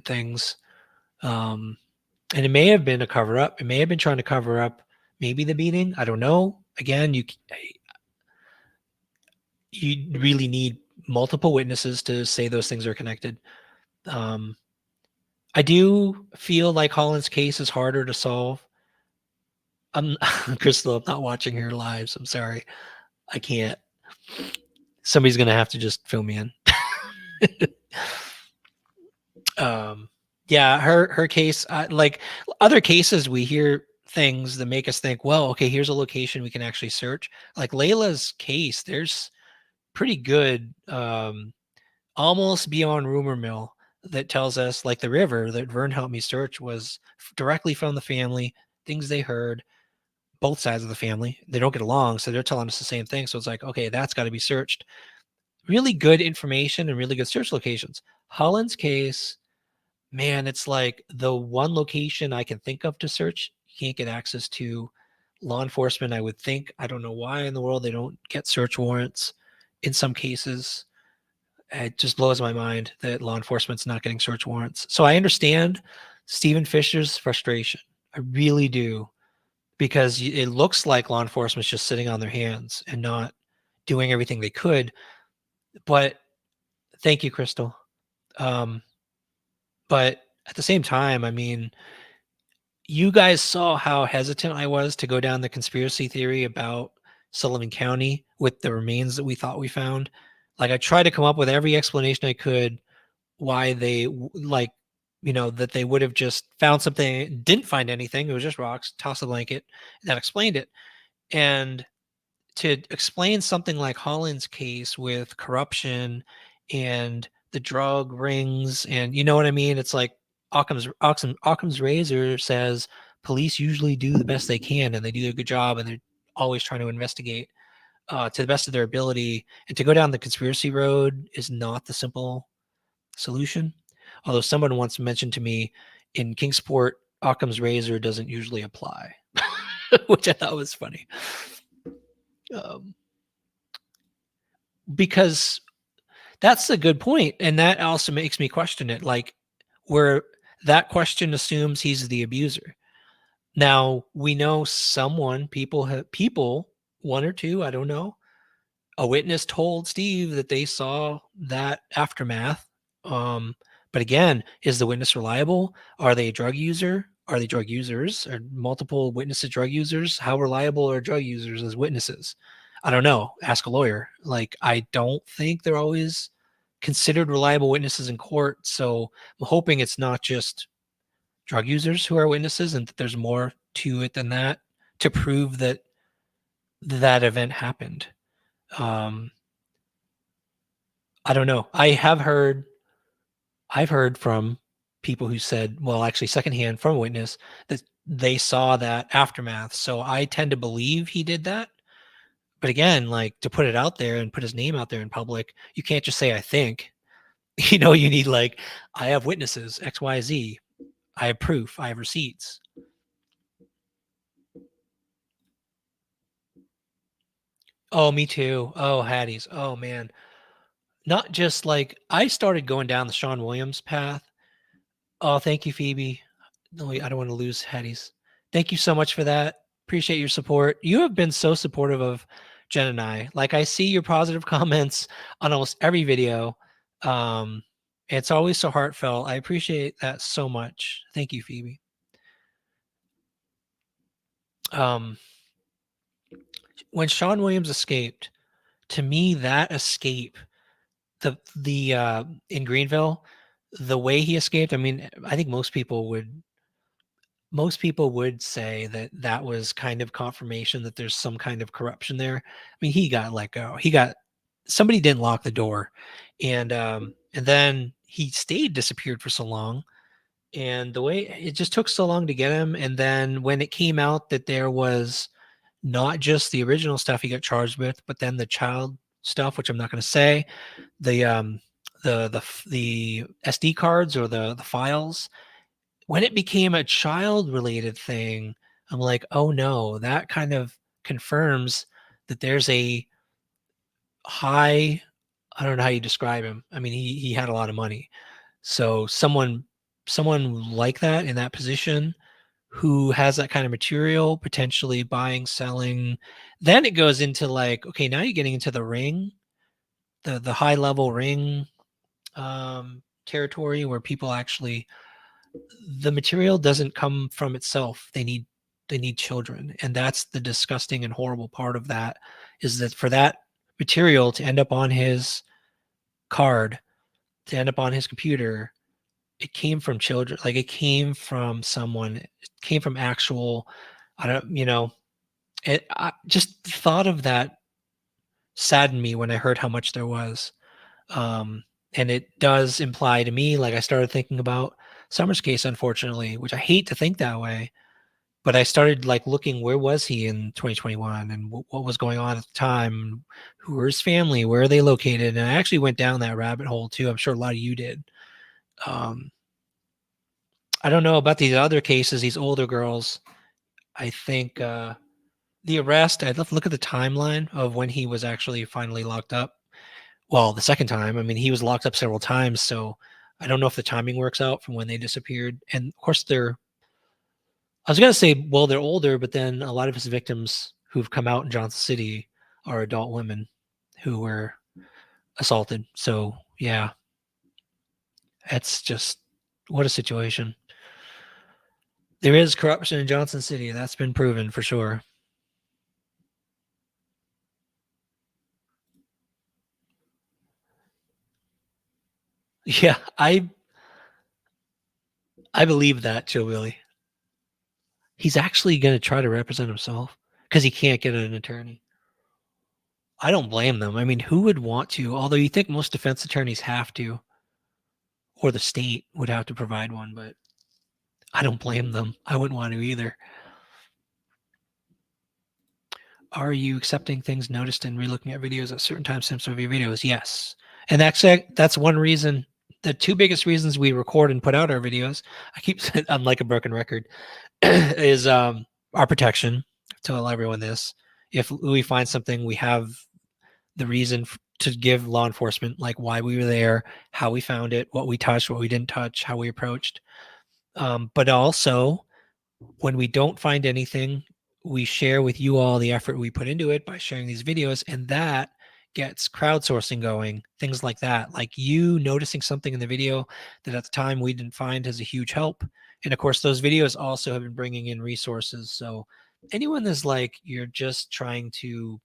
things. And it may have been a cover up. It may have been trying to cover up maybe the beating. I don't know. Again, you really need multiple witnesses to say those things are connected. I do feel like Holland's case is harder to solve. Crystal, I'm not watching her lives. I'm sorry. I can't. Somebody's gonna have to just fill me in. Yeah, her case, like other cases, we hear things that make us think, well, okay, here's a location we can actually search. Like Layla's case, there's pretty good, almost beyond rumor mill that tells us, like the river that Vern helped me search was directly from the family, things they heard, both sides of the family. They don't get along, so they're telling us the same thing. So it's like, okay, that's got to be searched. Really good information and really good search locations. Holland's case, man, it's like the one location I can think of to search, you can't get access to. Law enforcement, I would think, I don't know why in the world they don't get search warrants in some cases. It just blows my mind that law enforcement's not getting search warrants. So I understand Stephen Fisher's frustration. I really do, because it looks like law enforcement's just sitting on their hands and not doing everything they could. But thank you, Crystal. But at the same time, I mean, you guys saw how hesitant I was to go down the conspiracy theory about Sullivan County with the remains that we thought we found. Like I tried to come up with every explanation I could why they like, that they would have just found something, didn't find anything. It was just rocks, toss a blanket, and that explained it. And to explain something like Holland's case with corruption and the drug rings, and you know what I mean? It's like Occam's razor says police usually do the best they can and they do a good job and they're always trying to investigate to the best of their ability. And to go down the conspiracy road is not the simple solution. Although someone once mentioned to me, in Kingsport, Occam's razor doesn't usually apply, which I thought was funny. Because that's a good point, and that also makes me question it. Like, where that question assumes he's the abuser. Now we know people, one or two, I don't know. A witness told Steve that they saw that aftermath. But again, is the witness reliable? Are they a drug user? Are they drug users? Are multiple witnesses drug users? How reliable are drug users as witnesses? I don't know. Ask a lawyer. Like, I don't think they're always considered reliable witnesses in court. So I'm hoping it's not just drug users who are witnesses and that there's more to it than that to prove that that event happened. I don't know. I've heard from people who said, well, actually secondhand from a witness, that they saw that aftermath. So I tend to believe he did that. But again, like, to put it out there and put his name out there in public, you can't just say, I think. You need, like, I have witnesses, X, Y, Z. I have proof. I have receipts. Oh, me too. Oh, Hattie's. Oh, man. Not just like, I started going down the Sean Williams path. Oh, thank you, Phoebe. No, wait, I don't want to lose Hattie's. Thank you so much for that. Appreciate your support. You have been so supportive of Jen and I. Like, I see your positive comments on almost every video. It's always so heartfelt. I appreciate that so much. Thank you, Phoebe. When Sean Williams escaped, to me, that escape, the in Greenville, the way he escaped, I mean, I think most people would say that that was kind of confirmation that there's some kind of corruption there. I mean, he got let go. Somebody didn't lock the door, and then he stayed disappeared for so long. And the way it just took so long to get him, and then when it came out that there was not just the original stuff he got charged with, but then the child stuff, which I'm not going to say, the the SD cards or the files, when it became a child related thing, I'm like, oh no, that kind of confirms that there's a high, I don't know how you describe him. I mean, he had a lot of money. So someone like that in that position who has that kind of material, potentially buying, selling. Then it goes into like, okay, now you're getting into the ring, the high level ring territory where people actually, the material doesn't come from itself. They need children, and that's the disgusting and horrible part of that, is that for that material to end up on his card, to end up on his computer, it came from children. Like, it came from someone. It came from actual, I don't, I just thought of that saddened me when I heard how much there was. Um, and it does imply to me, like, I started thinking about Summer's case, unfortunately, which I hate to think that way, but I started like looking, where was he in 2021 and what was going on at the time? Who were his family? Where are they located? And I actually went down that rabbit hole too. I'm sure a lot of you did. Um, I don't know about these other cases, these older girls. I think the arrest, I'd love to look at the timeline of when he was actually finally locked up. Well, the second time, I mean, he was locked up several times, so I don't know if the timing works out from when they disappeared. And of course, I was going to say, well, they're older, but then a lot of his victims who've come out in Johnson City are adult women who were assaulted. So, yeah, it's just, what a situation. There is corruption in Johnson City. That's been proven for sure. Yeah, I believe that, Joe Willie. He's actually going to try to represent himself because he can't get an attorney. I don't blame them. I mean, who would want to? Although you think most defense attorneys have to, or the state would have to provide one, but I don't blame them. I wouldn't want to either. Are you accepting things noticed and relooking at videos at certain timestamps of your videos? Yes. And that's one reason. The two biggest reasons we record and put out our videos, I keep saying, I'm like a broken record, is our protection. Tell everyone this. If we find something, we have the reason to give law enforcement, like why we were there, how we found it, what we touched, what we didn't touch, how we approached. But also, when we don't find anything, we share with you all the effort we put into it by sharing these videos, and that gets crowdsourcing going, things like that. Like you noticing something in the video that at the time we didn't find is a huge help. And of course, those videos also have been bringing in resources. So anyone that's like, you're just trying to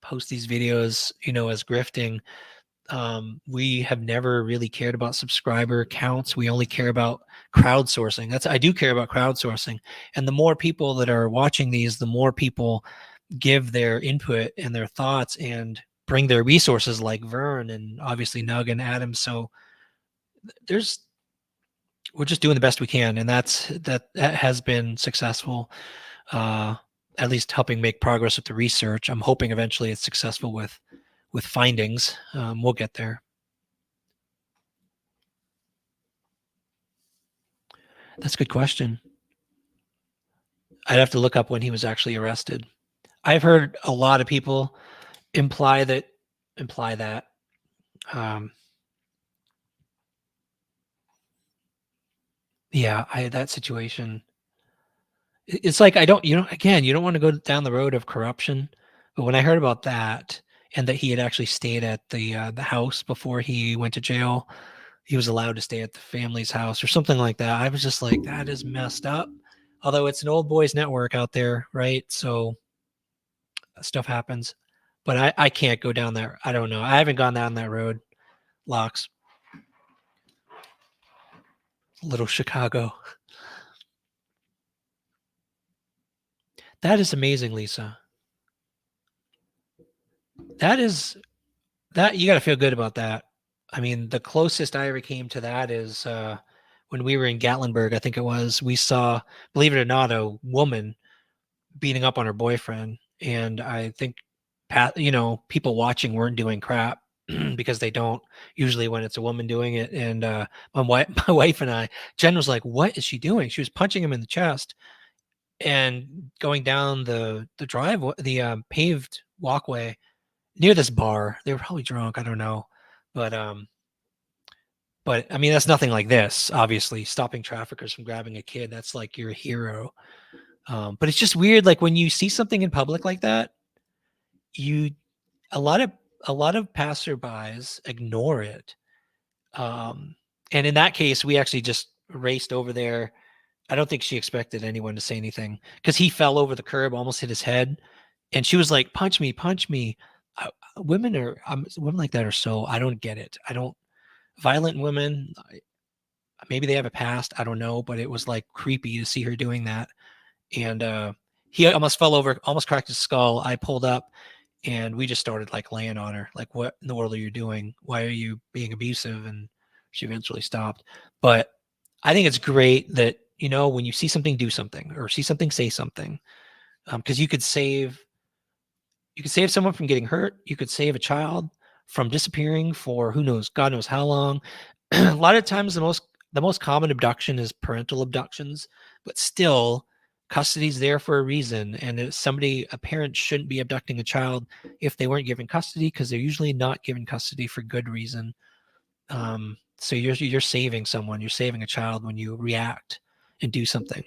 post these videos, as grifting, we have never really cared about subscriber counts. We only care about crowdsourcing. I do care about crowdsourcing. And the more people that are watching these, the more people give their input and their thoughts and bring their resources, like Vern and obviously Nug and Adam. So we're just doing the best we can. And that has been successful. At least helping make progress with the research. I'm hoping eventually it's successful with findings. We'll get there. That's a good question. I'd have to look up when he was actually arrested. I've heard a lot of people imply that. That situation. It's like you don't want to go down the road of corruption. But when I heard about that, and that he had actually stayed at the house before he went to jail, he was allowed to stay at the family's house or something like that. I was just like, that is messed up. Although it's an old boys network out there, right? So stuff happens. But I can't go down there. I don't know. I haven't gone down that road. Locks. Little Chicago. That is amazing, Lisa. That you got to feel good about that. I mean, the closest I ever came to that is when we were in Gatlinburg, I think it was, we saw, believe it or not, a woman beating up on her boyfriend. And I think, people watching weren't doing crap because they don't usually when it's a woman doing it. And my wife and I, Jen was like, what is she doing? She was punching him in the chest and going down the drive, the paved walkway near this bar. They were probably drunk. I don't know. But But I mean, that's nothing like this. Obviously, stopping traffickers from grabbing a kid, that's like you're a hero. But it's just weird, like when you see something in public like that, you a lot of passerbys ignore it. And in that case, we actually just raced over there. I don't think she expected anyone to say anything because he fell over the curb, almost hit his head, and she was like, "Punch me, punch me." Women like that are so, I don't get it. I don't Violent women. Maybe they have a past. I don't know, but it was like creepy to see her doing that. And he almost fell over, almost cracked his skull. I pulled up and we just started like laying on her, like, what in the world are you doing? Why are you being abusive? And she eventually stopped. But I think it's great that, when you see something, do something, or see something, say something. Because you could save someone from getting hurt. You could save a child from disappearing for who knows, God knows how long. A lot of times the most common abduction is parental abductions, but still custody's there for a reason. And a parent shouldn't be abducting a child if they weren't given custody, because they're usually not given custody for good reason. So you're saving someone, you're saving a child when you react and do something.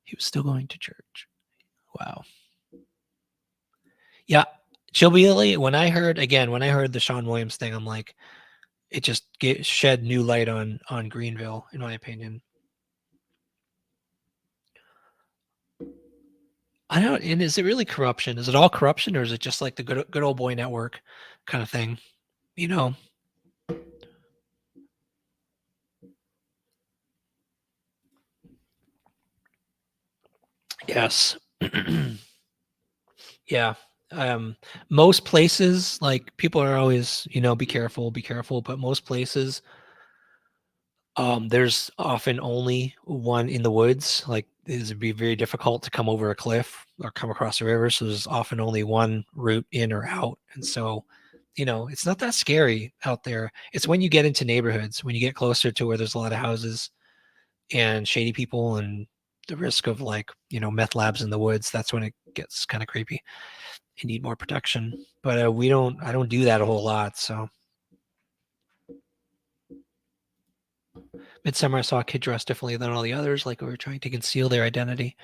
He was still going to church. Wow. Yeah. Chilly, when I heard the Sean Williams thing, I'm like, it just shed new light on Greenville, in my opinion. I don't. And is it really corruption? Is it all corruption, or is it just like the good old boy network kind of thing? Yes. Yeah. Most places, like, people are always, be careful, but most places, there's often only one in the woods. Like, it'd be very difficult to come over a cliff or come across a river. So there's often only one route in or out. And so, it's not that scary out there. It's when you get into neighborhoods, when you get closer to where there's a lot of houses and shady people and the risk of, like, meth labs in the woods, that's when it gets kind of creepy. You need more protection. But I don't do that a whole lot. So Midsummer, I saw a kid dressed differently than all the others, like we were trying to conceal their identity.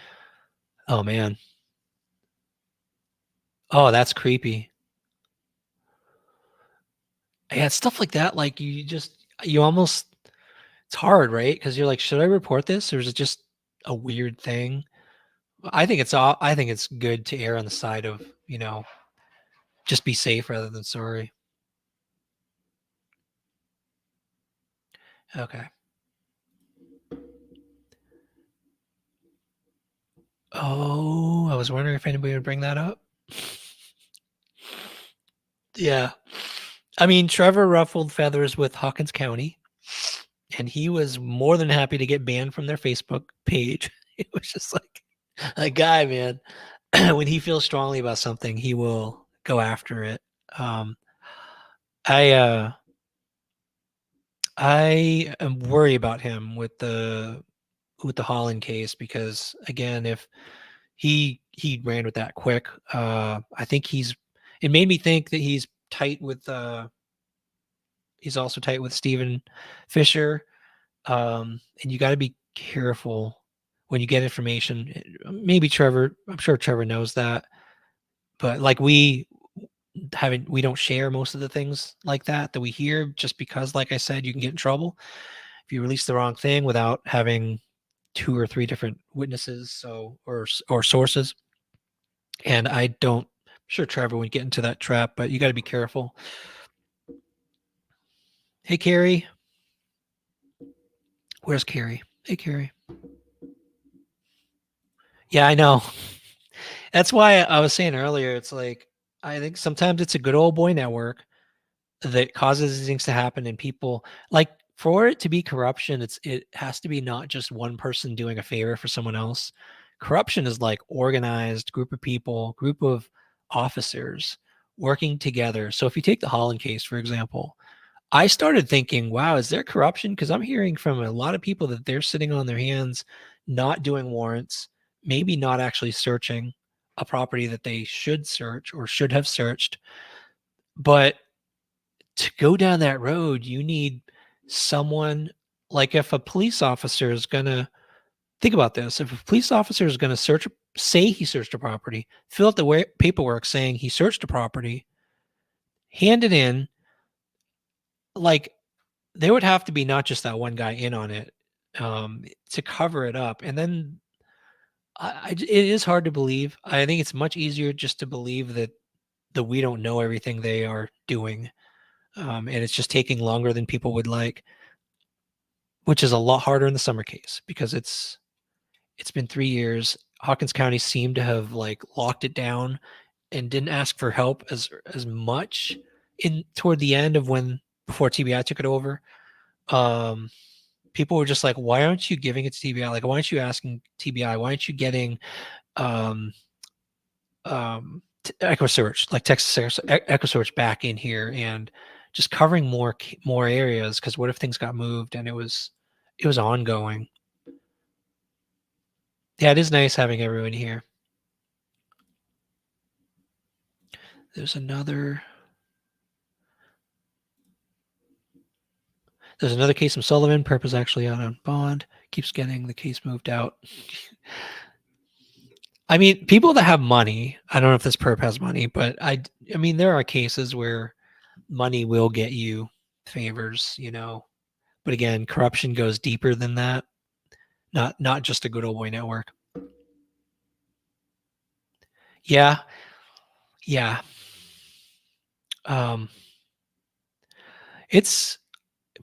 Oh, man. Oh, that's creepy. Yeah, it's stuff like that. Like, you almost, it's hard, right? Because you're like, should I report this, or is it just a weird thing? I think it's good to err on the side of, just be safe rather than sorry. Okay. Oh, I was wondering if anybody would bring that up. Yeah. I mean, Trevor ruffled feathers with Hawkins County, and he was more than happy to get banned from their Facebook page. It was just like, a guy, man, when he feels strongly about something, he will go after it. I am worried about him with the Holland case, because, again, if he ran with that quick, I think it made me think that he's tight with he's also tight with Stephen Fisher. And you got to be careful when you get information. Maybe Trevor, I'm sure Trevor knows that, but like, we don't share most of the things like that we hear, just because, like I said, you can get in trouble if you release the wrong thing without having 2 or 3 different witnesses, or sources. And I'm sure Trevor would get into that trap, but you got to be careful. Hey, Carrie. Where's Carrie? Hey, Carrie. Yeah, I know. That's why I was saying earlier, it's like, I think sometimes it's a good old boy network that causes these things to happen, and people, like, for it to be corruption, it has to be not just one person doing a favor for someone else. Corruption is like organized group of people, group of officers working together. So if you take the Holland case, for example, I started thinking, wow, is there corruption? Because I'm hearing from a lot of people that they're sitting on their hands, not doing warrants, maybe not actually searching a property that they should search or should have searched. But to go down that road, you need someone, like if a police officer is going to think about this, if a police officer is going to say he searched a property, fill out the paperwork saying he searched a property, hand it in, like there would have to be not just that one guy in on it to cover it up. And then it is hard to believe. I think it's much easier just to believe that we don't know everything they are doing. And it's just taking longer than people would like, which is a lot harder in the summer case because it's been 3 years. Hawkins County seemed to have like locked it down and didn't ask for help as much toward the end of before TBI took it over. People were just like, why aren't you giving it to TBI? Like, why aren't you asking TBI? Why aren't you getting EchoSearch, like Texas EchoSearch back in here and just covering more areas? Because what if things got moved and it was ongoing? Yeah, it is nice having everyone here. There's another case from Sullivan. Perp is actually out on bond. Keeps getting the case moved out. I mean, people that have money, I don't know if this perp has money, but I mean, there are cases where money will get you favors, but again, corruption goes deeper than that. Not just a good old boy network. Yeah. It's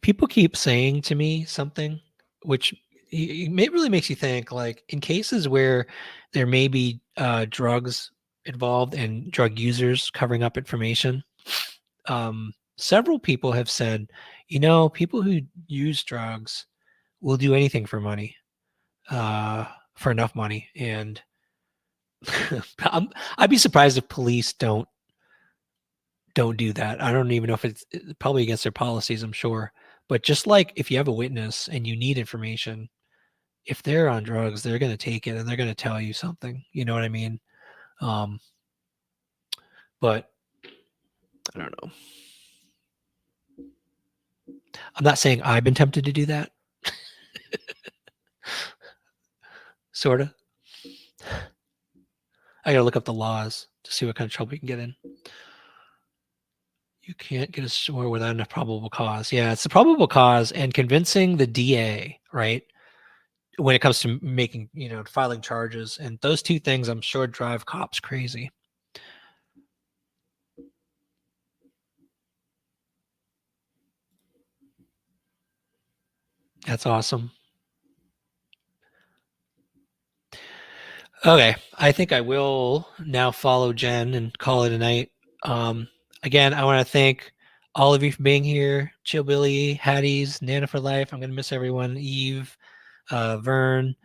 people keep saying to me something which it really makes you think, like in cases where there may be drugs involved and drug users covering up information. Several people have said, people who use drugs will do anything for money, for enough money. And I'd be surprised if police don't do that. I don't even know if it's probably against their policies, I'm sure. But just like if you have a witness and you need information, if they're on drugs, they're going to take it and they're going to tell you something. You know what I mean? But I don't know. I'm not saying I've been tempted to do that. Sort of. I got to look up the laws to see what kind of trouble you can get in. You can't get a score without a probable cause. Yeah, it's the probable cause and convincing the DA, right? When it comes to making, filing charges. And those two things, I'm sure, drive cops crazy. That's awesome. Okay, I think I will now follow Jen and call it a night. Again, I want to thank all of you for being here. Chill Billy, Hattie's, Nana for Life. I'm going to miss everyone. Eve, Vern,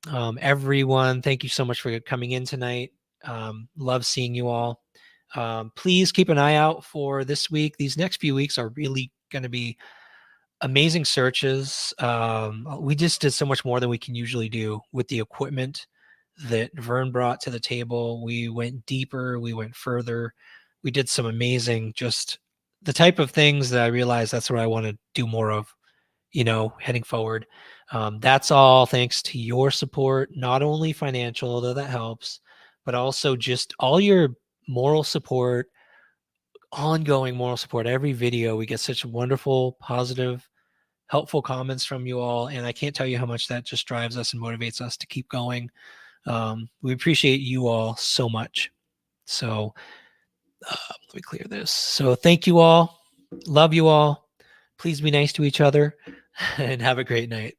everyone. Thank you so much for coming in tonight. Love seeing you all. Please keep an eye out for this week. These next few weeks are really going to be amazing searches. We just did so much more than we can usually do with the equipment that Vern brought to the table. We went deeper, we went further. We did some amazing, just the type of things that I realized that's what I want to do more of, heading forward. That's all thanks to your support, not only financial, although that helps, but also just all your moral support, ongoing moral support. Every video, we get such wonderful, positive, helpful comments from you all. And I can't tell you how much that just drives us and motivates us to keep going. We appreciate you all so much. So let me clear this. So thank you all. Love you all. Please be nice to each other and have a great night.